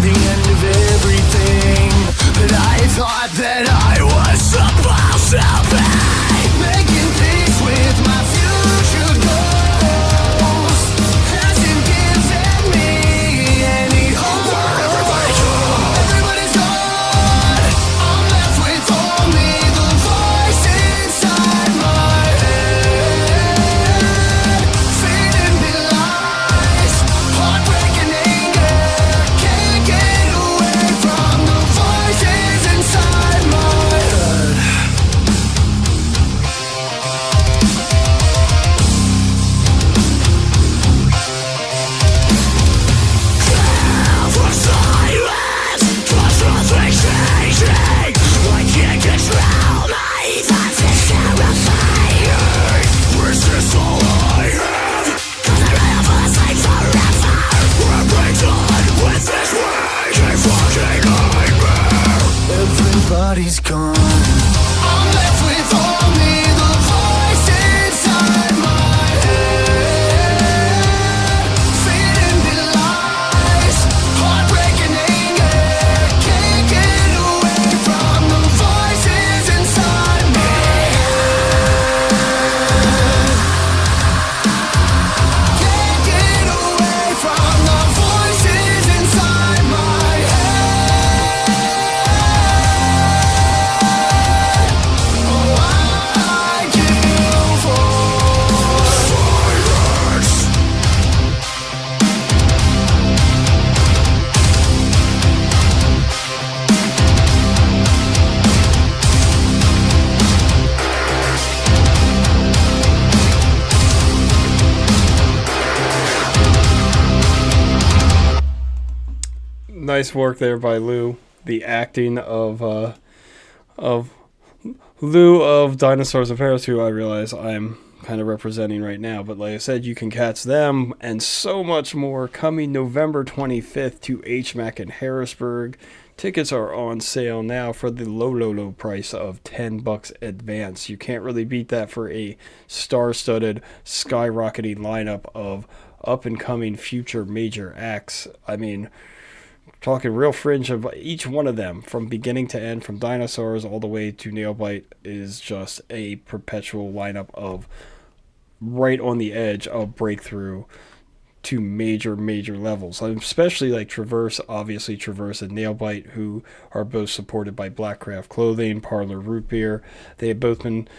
the end of everything that I thought that I was supposed to be. Making peace with my future goals hasn't given me any hope. Everybody's gone, I'm left with only the voice inside my head. Feeding me lies, heartbreaking anger. Can't get away from the voices inside my head. For silence, concentration. I can't control my thoughts, it's terrifying. This is all I have, 'cause I ran off a slide forever. I'm done with this raging fucking nightmare. Everybody's gone, I'm left with only the voice inside my head. Feeding me lies, heartbreaking anger. Can't get away from the voices inside my head. Can't get away from the voices inside my head. nice work there by Lou. The acting of Lou of Dinosaurs in Paris, who I realize I'm kind of representing right now. But like I said, you can catch them and so much more coming November 25th to HMAC in Harrisburg. Tickets are on sale now for the low price of $10 advance. You can't really beat that for a star-studded, skyrocketing lineup of up-and-coming future major acts. I mean, talking real fringe of each one of them, from beginning to end, from Dinosaurs all the way to Nailbite, is just a perpetual lineup of right on the edge of breakthrough to major levels, especially like Traverse and Nailbite, who are both supported by Blackcraft Clothing, Parlor Root Beer. They have both been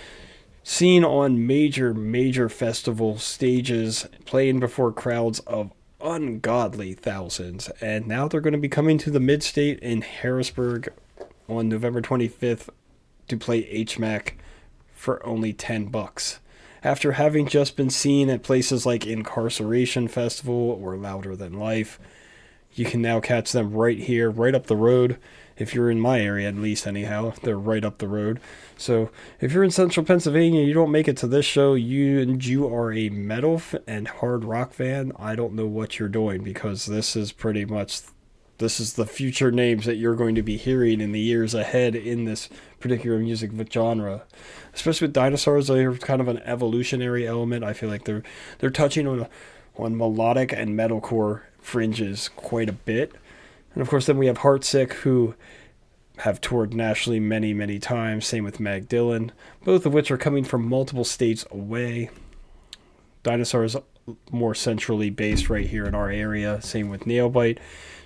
seen on major festival stages, playing before crowds of ungodly thousands, and now they're going to be coming to the Mid-State in Harrisburg on November 25th to play HMAC for only $10. After having just been seen at places like Incarceration Festival or Louder Than Life, you can now catch them right here, right up the road. If you're in my area, at least, anyhow, they're right up the road. So if you're in central Pennsylvania, you don't make it to this show, you are a metal and hard rock fan, I don't know what you're doing, because this is the future names that you're going to be hearing in the years ahead in this particular music genre. Especially with Dinosaurs, they're kind of an evolutionary element. I feel like they're touching on melodic and metalcore fringes quite a bit. And of course, then we have Heartsick, who have toured nationally many times. Same with Mag Dylan, both of which are coming from multiple states away. Dinosaurs more centrally based right here in our area. Same with Nailbite.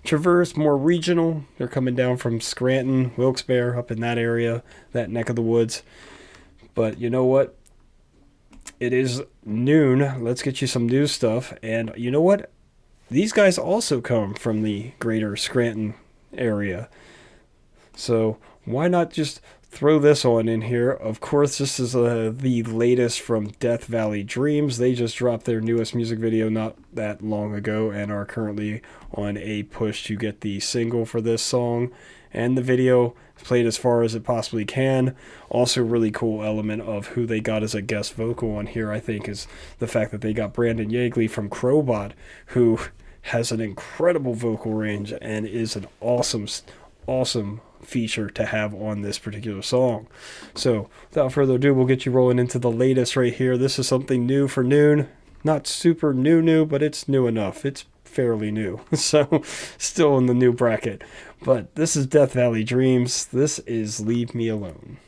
Traverse, more regional. They're coming down from Scranton, Wilkes-Barre, up in that area, that neck of the woods. But you know what? It is noon. Let's get you some new stuff. And you know what? These guys also come from the greater Scranton area. So why not just throw this on in here? Of course, this is the latest from Death Valley Dreams. They just dropped their newest music video not that long ago and are currently on a push to get the single for this song. And the video played as far as it possibly can. Also, really cool element of who they got as a guest vocal on here, I think, is the fact that they got Brandon Yeagley from Crowbot, who has an incredible vocal range and is an awesome feature to have on this particular song. So without further ado, we'll get you rolling into the latest right here. This is something new for noon. Not super new, but it's new enough. It's fairly new. So still in the new bracket. But this is Death Valley Dreams. This is Leave Me Alone.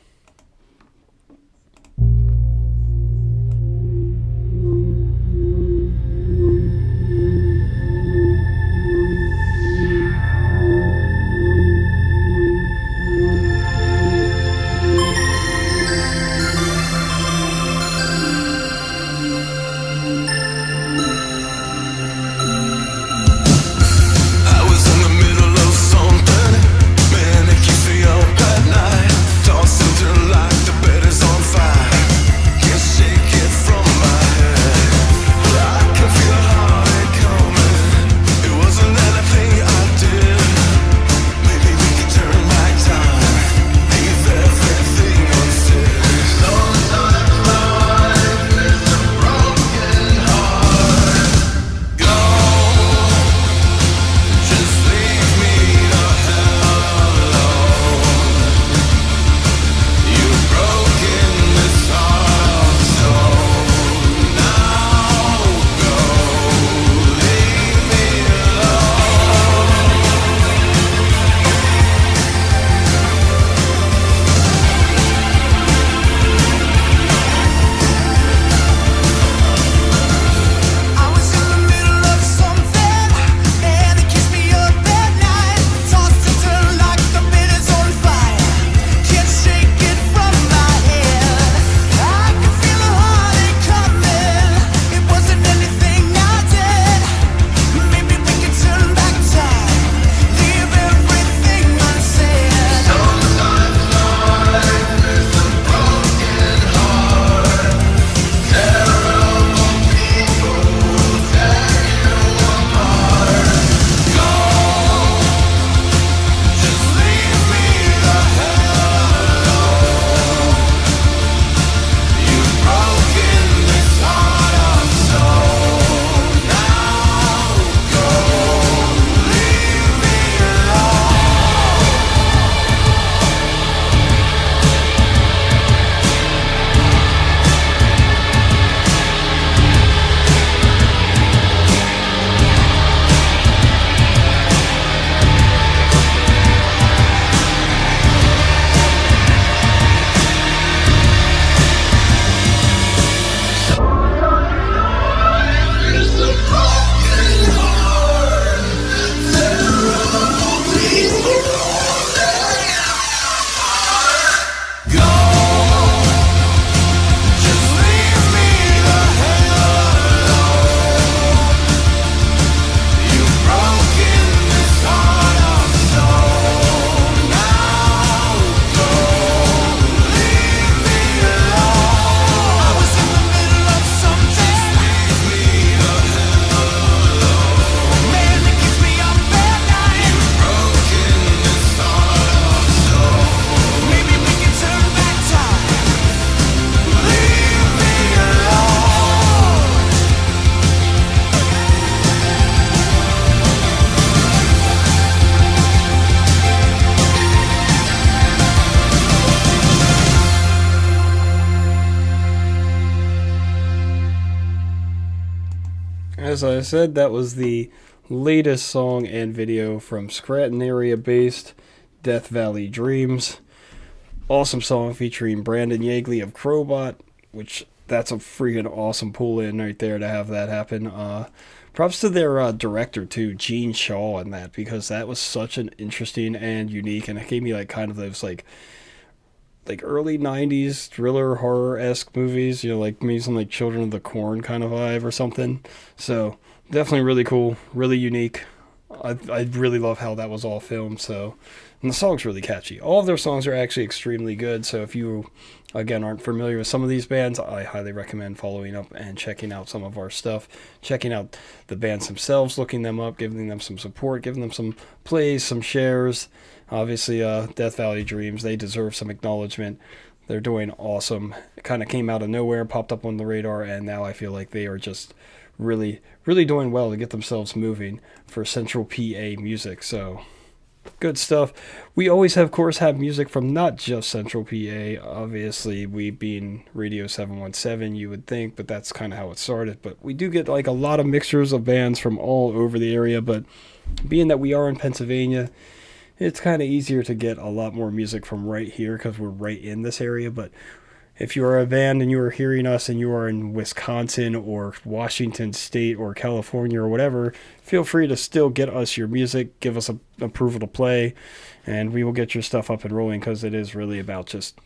I was in the middle of something, manic, you feel at night, tossing to as I said, that was the latest song and video from Scranton area based Death Valley Dreams. Awesome song featuring Brandon Yeagley of Crowbot, which that's a freaking awesome pull in right there to have that happen. Props to their director too, Gene Shaw, in that, because that was such an interesting and unique, and it gave me like kind of those like early 90s thriller horror-esque movies, you know, like maybe some like Children of the Corn kind of vibe or something. So definitely really cool, really unique. I really love how that was all filmed. So, and the song's really catchy. All of their songs are actually extremely good. So if you, again, aren't familiar with some of these bands, I highly recommend following up and checking out some of our stuff, checking out the bands themselves, looking them up, giving them some support, giving them some plays, some shares. Obviously, Death Valley Dreams, they deserve some acknowledgement. They're doing awesome. It kind of came out of nowhere, popped up on the radar, and now I feel like they are just really, really doing well to get themselves moving for Central PA music. So, good stuff. We always, of course, have music from not just Central PA. Obviously, we being Radio 717, you would think, but that's kind of how it started. But we do get like a lot of mixtures of bands from all over the area. But being that we are in Pennsylvania, it's kind of easier to get a lot more music from right here because we're right in this area. But if you are a band and you are hearing us and you are in Wisconsin or Washington State or California or whatever, feel free to still get us your music, give us approval to play, and we will get your stuff up and rolling because it is really about just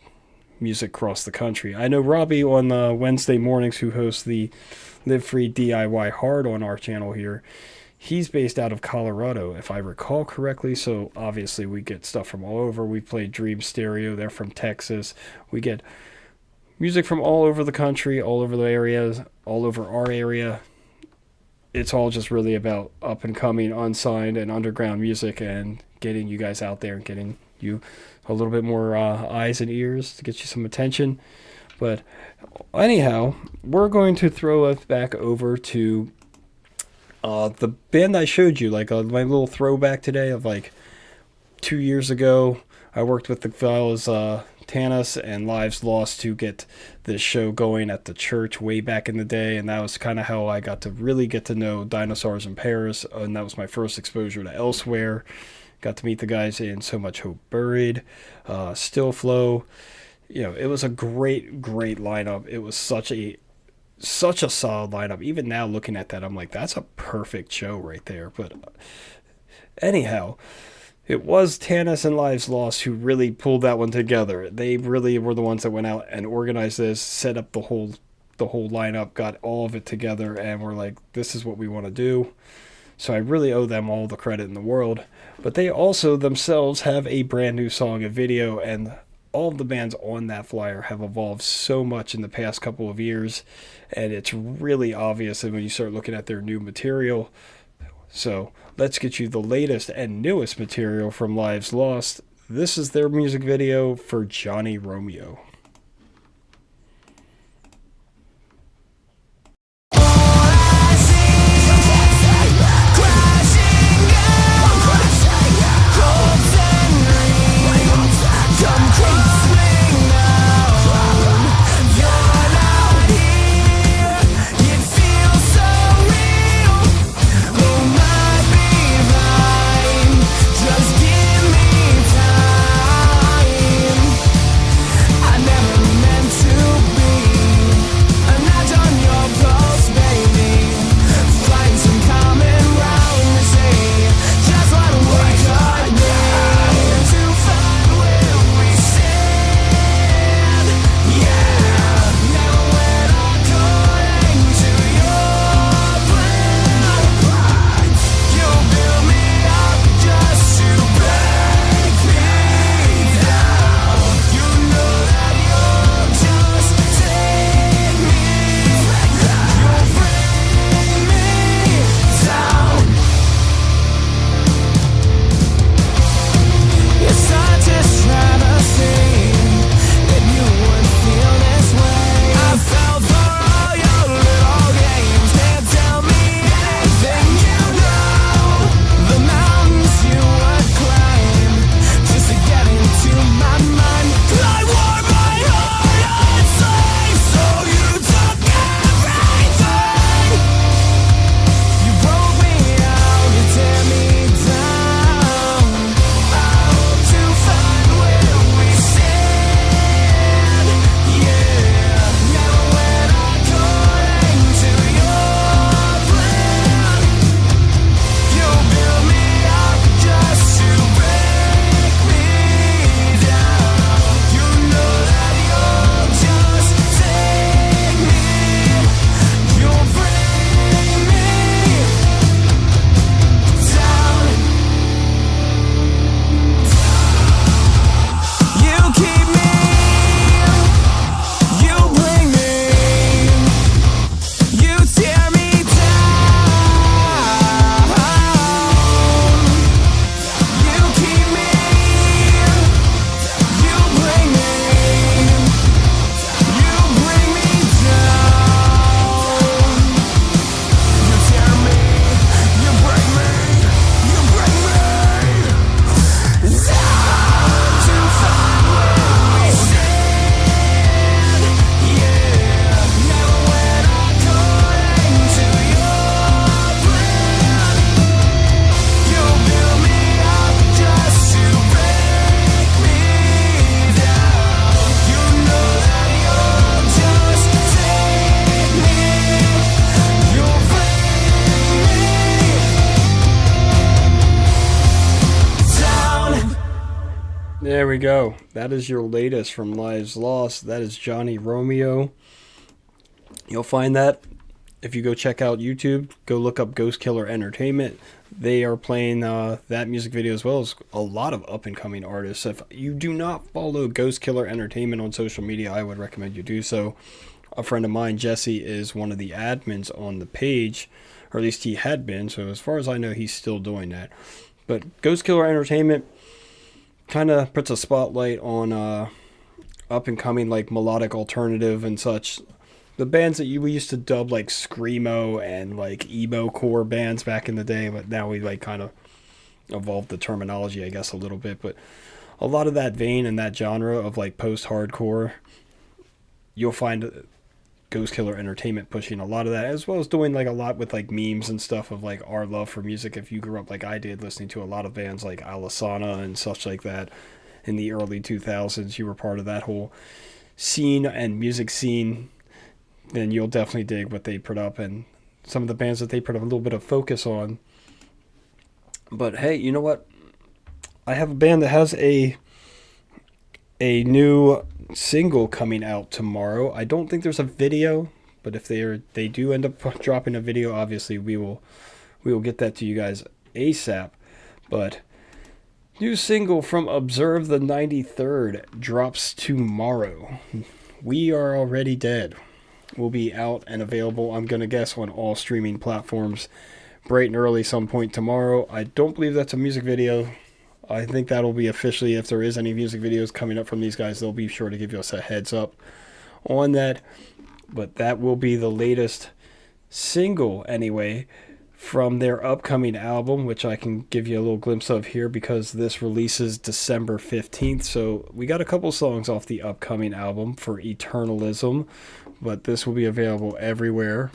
music across the country. I know Robbie on Wednesday mornings, who hosts the Live Free DIY Hard on our channel here, he's based out of Colorado, if I recall correctly, so obviously we get stuff from all over. We played Dream Stereo, they're from Texas. We get music from all over the country, all over the areas, all over our area. It's all just really about up and coming, unsigned, and underground music, and getting you guys out there and getting you a little bit more eyes and ears to get you some attention. But anyhow, we're going to throw us back over to the band I showed you, like my little throwback today of like 2 years ago. I worked with the fellows Tanis and Lives Lost to get this show going at the church way back in the day, and that was kind of how I got to really get to know Dinosaurs in Paris, and that was my first exposure to Elsewhere. Got to meet the guys in So Much Hope Buried, Still Flow. You know, it was a great lineup. It was such a solid lineup. Even now looking at that, I'm like, that's a perfect show right there. But anyhow, it was Tanis and Lives Lost who really pulled that one together. They really were the ones that went out and organized this, set up the whole lineup, got all of it together, and were like, this is what we want to do. So I really owe them all the credit in the world. But they also themselves have a brand new song and video, and all of the bands on that flyer have evolved so much in the past couple of years, and it's really obvious when you start looking at their new material. So let's get you the latest and newest material from Lives Lost. This is their music video for Johnny Romeo. I There we go. That is your latest from Lives Lost. That is Johnny Romeo. You'll find that if you go check out YouTube, go look up Ghost Killer Entertainment. They are playing that music video as well as a lot of up-and-coming artists. If you do not follow Ghost Killer Entertainment on social media, I would recommend you do so. A friend of mine, Jesse, is one of the admins on the page, or at least he had been, so as far as I know, he's still doing that. But Ghost Killer Entertainment kind of puts a spotlight on up-and-coming like melodic alternative and such. The bands that we used to dub like screamo and like emo core bands back in the day, but now we like kind of evolved the terminology, I guess, a little bit. But a lot of that vein and that genre of like post-hardcore, you'll find Ghost Killer Entertainment pushing a lot of that, as well as doing like a lot with like memes and stuff of like our love for music. If you grew up like I did, listening to a lot of bands like Alisana and such like that in the early 2000s, you were part of that whole scene and music scene, then you'll definitely dig what they put up and some of the bands that they put a little bit of focus on. But hey, you know what? I have a band that has a new single coming out tomorrow. I don't think there's a video, but if they do end up dropping a video, obviously we will get that to you guys ASAP. But new single from Observe the 93rd drops tomorrow. We Are Already Dead will be out and available, I'm going to guess, on all streaming platforms bright and early some point tomorrow. I don't believe that's a music video. I think that'll be officially, if there is any music videos coming up from these guys, they'll be sure to give us a heads up on that. But that will be the latest single, anyway, from their upcoming album, which I can give you a little glimpse of here because this releases December 15th. So we got a couple songs off the upcoming album for Eternalism, but this will be available everywhere.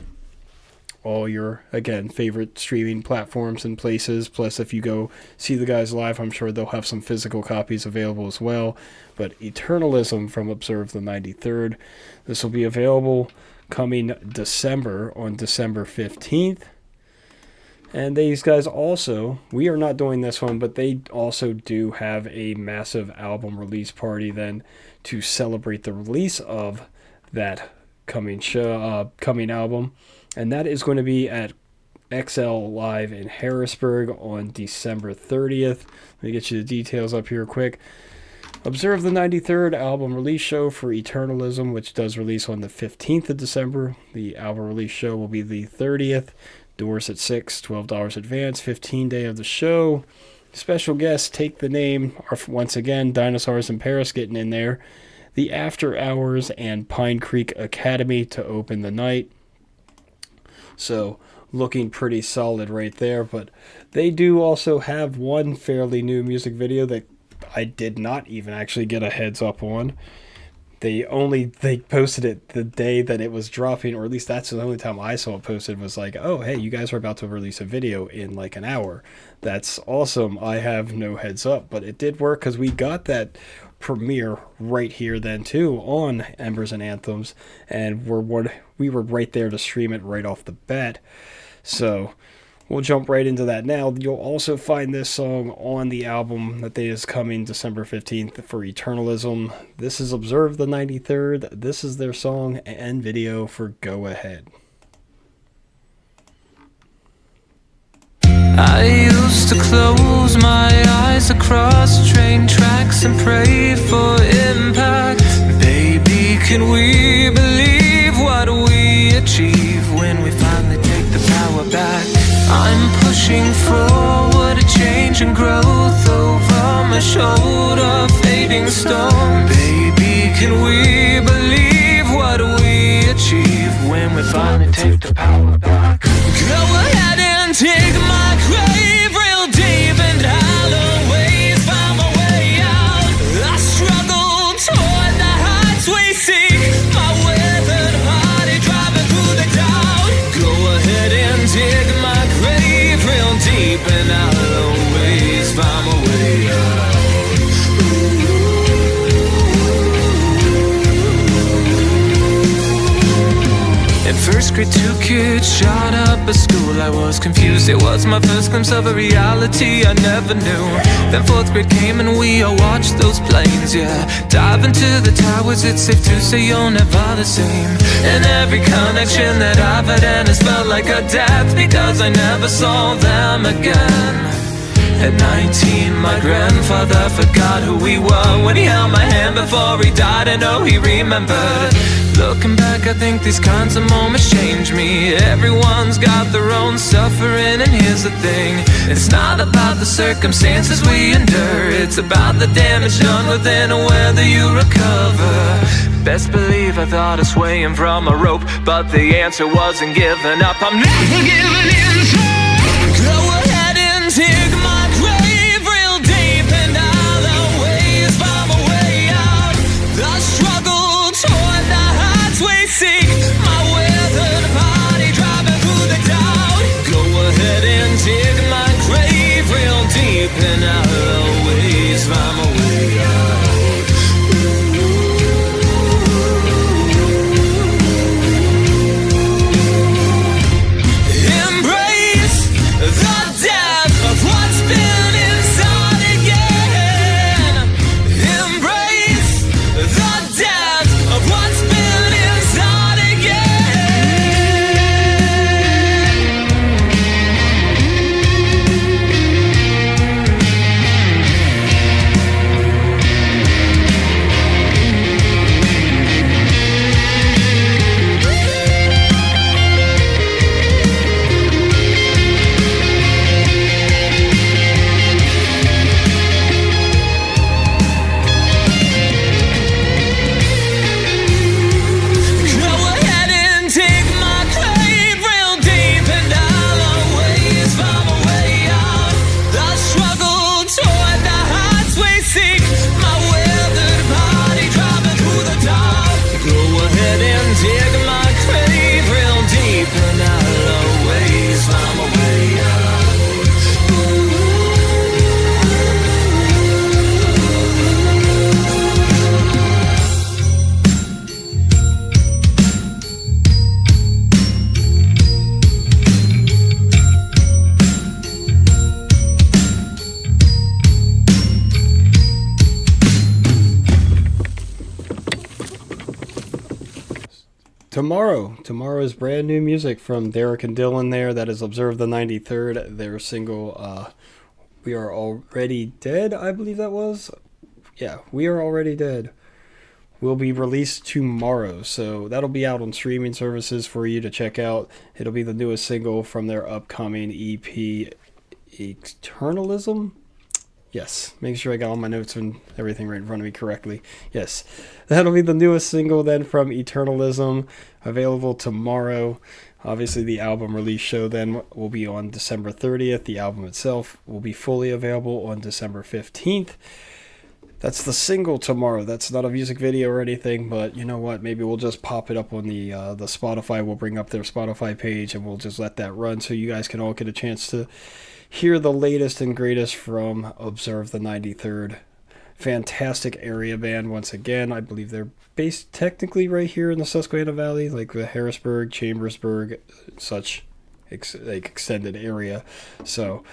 All your, again, favorite streaming platforms and places. Plus, if you go see the guys live, I'm sure they'll have some physical copies available as well. But Eternalism from Observe the 93rd. This will be available coming December, on December 15th. And these guys also, we are not doing this one, but they also do have a massive album release party then to celebrate the release of that coming album. And that is going to be at XL Live in Harrisburg on December 30th. Let me get you the details up here quick. Observe the 93rd album release show for Eternalism, which does release on the 15th of December. The album release show will be the 30th. Doors at 6, $12 advance, 15 day of the show. Special guests Take the Name are once again Dinosaurs in Paris getting in there. The After Hours and Pine Creek Academy to open the night. So looking pretty solid right there. But they do also have one fairly new music video that I did not even actually get a heads up on. They posted it the day that it was dropping, or at least that's the only time I saw it posted, was like, oh, hey, you guys are about to release a video in like an hour. That's awesome. I have no heads up, but it did work because we got that premiere right here then too on Embers and Anthems, and we were right there to stream it right off the bat. So we'll jump right into that now. You'll also find this song on the album that is coming December 15th for Eternalism. This is Observe the 93rd. This is their song and video for Go Ahead. I used to close my eyes across train tracks and pray for impact. Baby, can we believe what we achieve when we finally take the power back? I'm pushing forward, a change and growth over my shoulder, fading stone. Baby, can we believe what we achieve when we finally take the power back? Go ahead and take my grave real deep and I'll always find my way out. I struggle toward the heights we seek, my withered body driving through the doubt. Go ahead and dig my grave real deep and I'll always find my way out. In first grade, 2 kids shot up a school. I was confused First it was my first glimpse of a reality I never knew. Then fourth grade came and we all watched those planes, yeah. Dive into the towers, it's safe to say you're never the same. And every connection that I've had and has felt like a death, because I never saw them again. At 19, my grandfather forgot who we were when he held my hand before he died. I know he remembered. Looking back, I think these kinds of moments change me. Everyone's got their own suffering, and here's the thing: it's not about the circumstances we endure, it's about the damage done within and whether you recover. Best believe I thought of swaying from a rope, but the answer wasn't giving up. I'm never giving in, so go ahead and dig my grave real deep, and I'll always find my way out. The struggle toward the heights we seek, my withered body driving through the doubt. Go ahead and dig my grave real deep, and I'll always find my way out. Embrace the depth of what's been inside again. Embrace the depth of what's been inside Go ahead and dig my grave real deep, and I'll always find my way out. The struggle toward the heights we seek, my withered body driving through the dark. Go ahead and dig my grave real deep, and I'll always find my way out. Tomorrow is brand new music from Derek and Dylan there. That is Observe the 93rd. Their single, We Are Already Dead, I believe that was. Yeah, We Are Already Dead will be released tomorrow. So that'll be out on streaming services for you to check out. It'll be the newest single from their upcoming EP, Eternalism. Yes, make sure I got all my notes and everything right in front of me correctly. Yes, that'll be the newest single then from Eternalism, available tomorrow. Obviously, the album release show then will be on December 30th. The album itself will be fully available on December 15th. That's the single tomorrow. That's not a music video or anything, but you know what? Maybe we'll just pop it up on the Spotify. We'll bring up their Spotify page, and we'll just let that run so you guys can all get a chance to hear the latest and greatest from Observe the 93rd. Fantastic area band once again. I believe they're based technically right here in the Susquehanna Valley, like the Harrisburg, Chambersburg, such extended area. So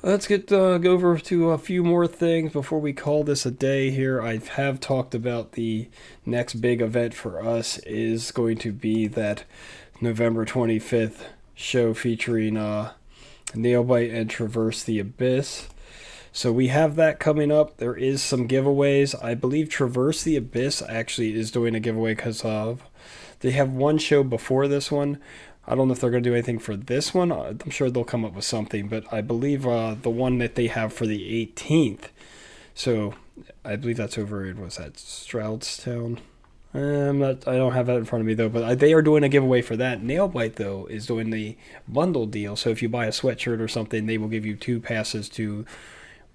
let's get go over to a few more things before we call this a day here. I have talked about the next big event for us is going to be that November 25th show featuring Nailbite and Traverse the Abyss. So we have that coming up. There is some giveaways. I believe Traverse the Abyss actually is doing a giveaway because they have one show before this one. I don't know if they're going to do anything for this one. I'm sure they'll come up with something, but I believe the one that they have for the 18th. So I believe that's over in, what's that, Stroudstown? I don't have that in front of me though, but they are doing a giveaway for that. Nailbite though is doing the bundle deal. So if you buy a sweatshirt or something, they will give you 2 passes to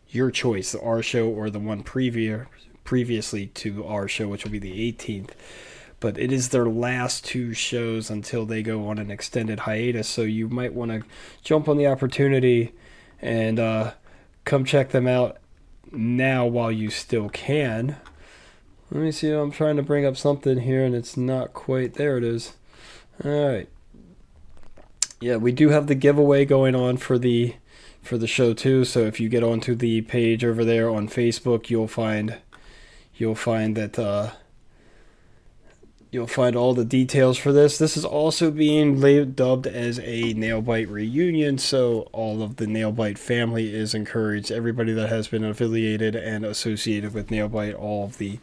your choice, our show or the one previously to our show, which will be the 18th. But it is their last 2 shows until they go on an extended hiatus. So you might want to jump on the opportunity and come check them out now while you still can. Let me see. I'm trying to bring up something here and it's not quite. There it is. All right. Yeah, we do have the giveaway going on for the show too. So if you get onto the page over there on Facebook, you'll find that you'll find all the details for this. This is also being dubbed as a Nailbite reunion, so all of the Nailbite family is encouraged. Everybody that has been affiliated and associated with Nailbite, all of the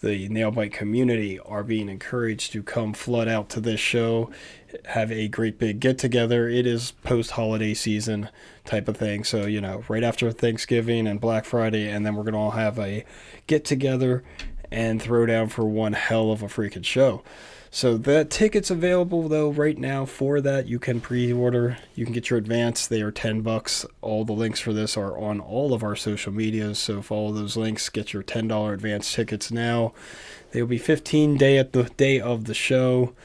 Nailbite community are being encouraged to come flood out to this show, have a great big get together. It is post holiday season type of thing, so right after Thanksgiving and Black Friday, and then we're gonna all have a get together and throw down for one hell of a freaking show. So the tickets available though right now for that. You can pre-order, you can get your advance. They are $10. All the links for this are on all of our social medias, so follow those links, get your $10 advance tickets now. They will be 15 day at the day of the show.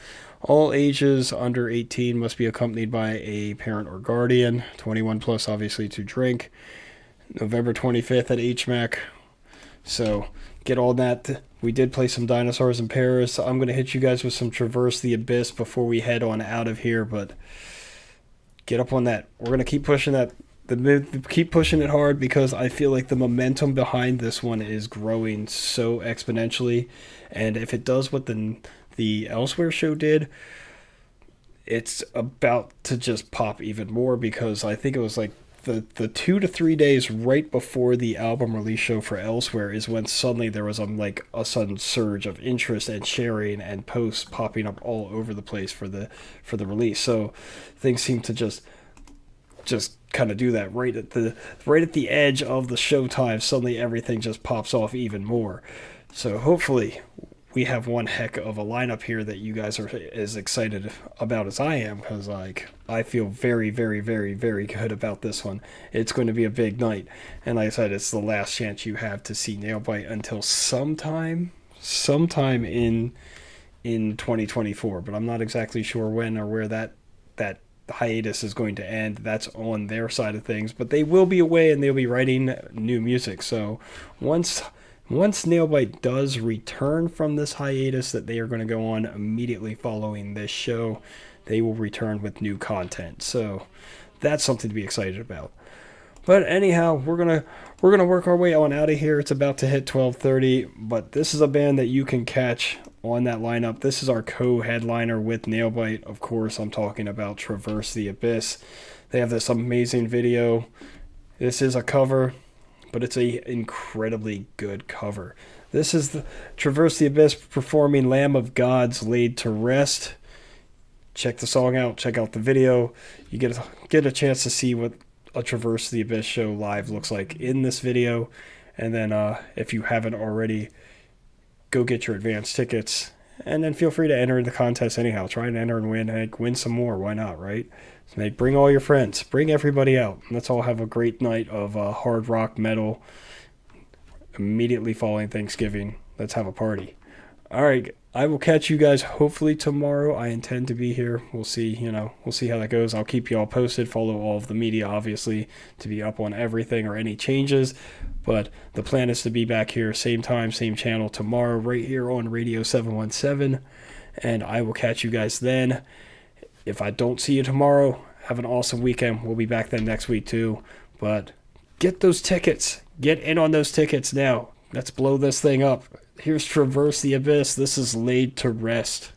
All ages under 18 must be accompanied by a parent or guardian. 21 plus obviously to drink. November 25th at HMAC. So get all that. We did play some Dinosaurs in Paris. I'm going to hit you guys with some Traverse the Abyss before we head on out of here, but get up on that. We're going to keep pushing that. Keep pushing it hard because I feel like the momentum behind this one is growing so exponentially, and if it does what the Elsewhere show did, it's about to just pop even more, because I think it was like the 2 to 3 days right before the album release show for Elsewhere is when suddenly there was a sudden surge of interest and sharing and posts popping up all over the place for the release. So things seem to just kind of do that right at the edge of the showtime. Suddenly everything just pops off even more. So hopefully we have one heck of a lineup here that you guys are as excited about as I am, because I feel very, very, very, very good about this one. It's going to be a big night, and like I said, it's the last chance you have to see Nailbite until sometime in 2024, but I'm not exactly sure when or where that hiatus is going to end. That's on their side of things, but they will be away and they'll be writing new music. So once Nailbite does return from this hiatus that they are going to go on immediately following this show, they will return with new content. So that's something to be excited about. But anyhow, we're gonna work our way on out of here. It's about to hit 12:30, but this is a band that you can catch on that lineup. This is our co-headliner with Nailbite. Of course, I'm talking about Traverse the Abyss. They have this amazing video. This is a cover, but it's a incredibly good cover. This is the Traverse the Abyss performing Lamb of God's Laid to Rest. Check the song out, check out the video. You get a chance to see what a Traverse the Abyss show live looks like in this video. And then if you haven't already, go get your advance tickets, and then feel free to enter in the contest anyhow. Try and enter and win. Heck, win some more. Why not, right? So, bring all your friends. Bring everybody out. Let's all have a great night of hard rock metal immediately following Thanksgiving. Let's have a party. All right, I will catch you guys hopefully tomorrow. I intend to be here. We'll see, we'll see how that goes. I'll keep you all posted. Follow all of the media, obviously, to be up on everything or any changes. But the plan is to be back here, same time, same channel tomorrow, right here on Radio 717. And I will catch you guys then. If I don't see you tomorrow, have an awesome weekend. We'll be back then next week too. But get those tickets. Get in on those tickets now. Let's blow this thing up. Here's Traverse the Abyss. This is Laid to Rest.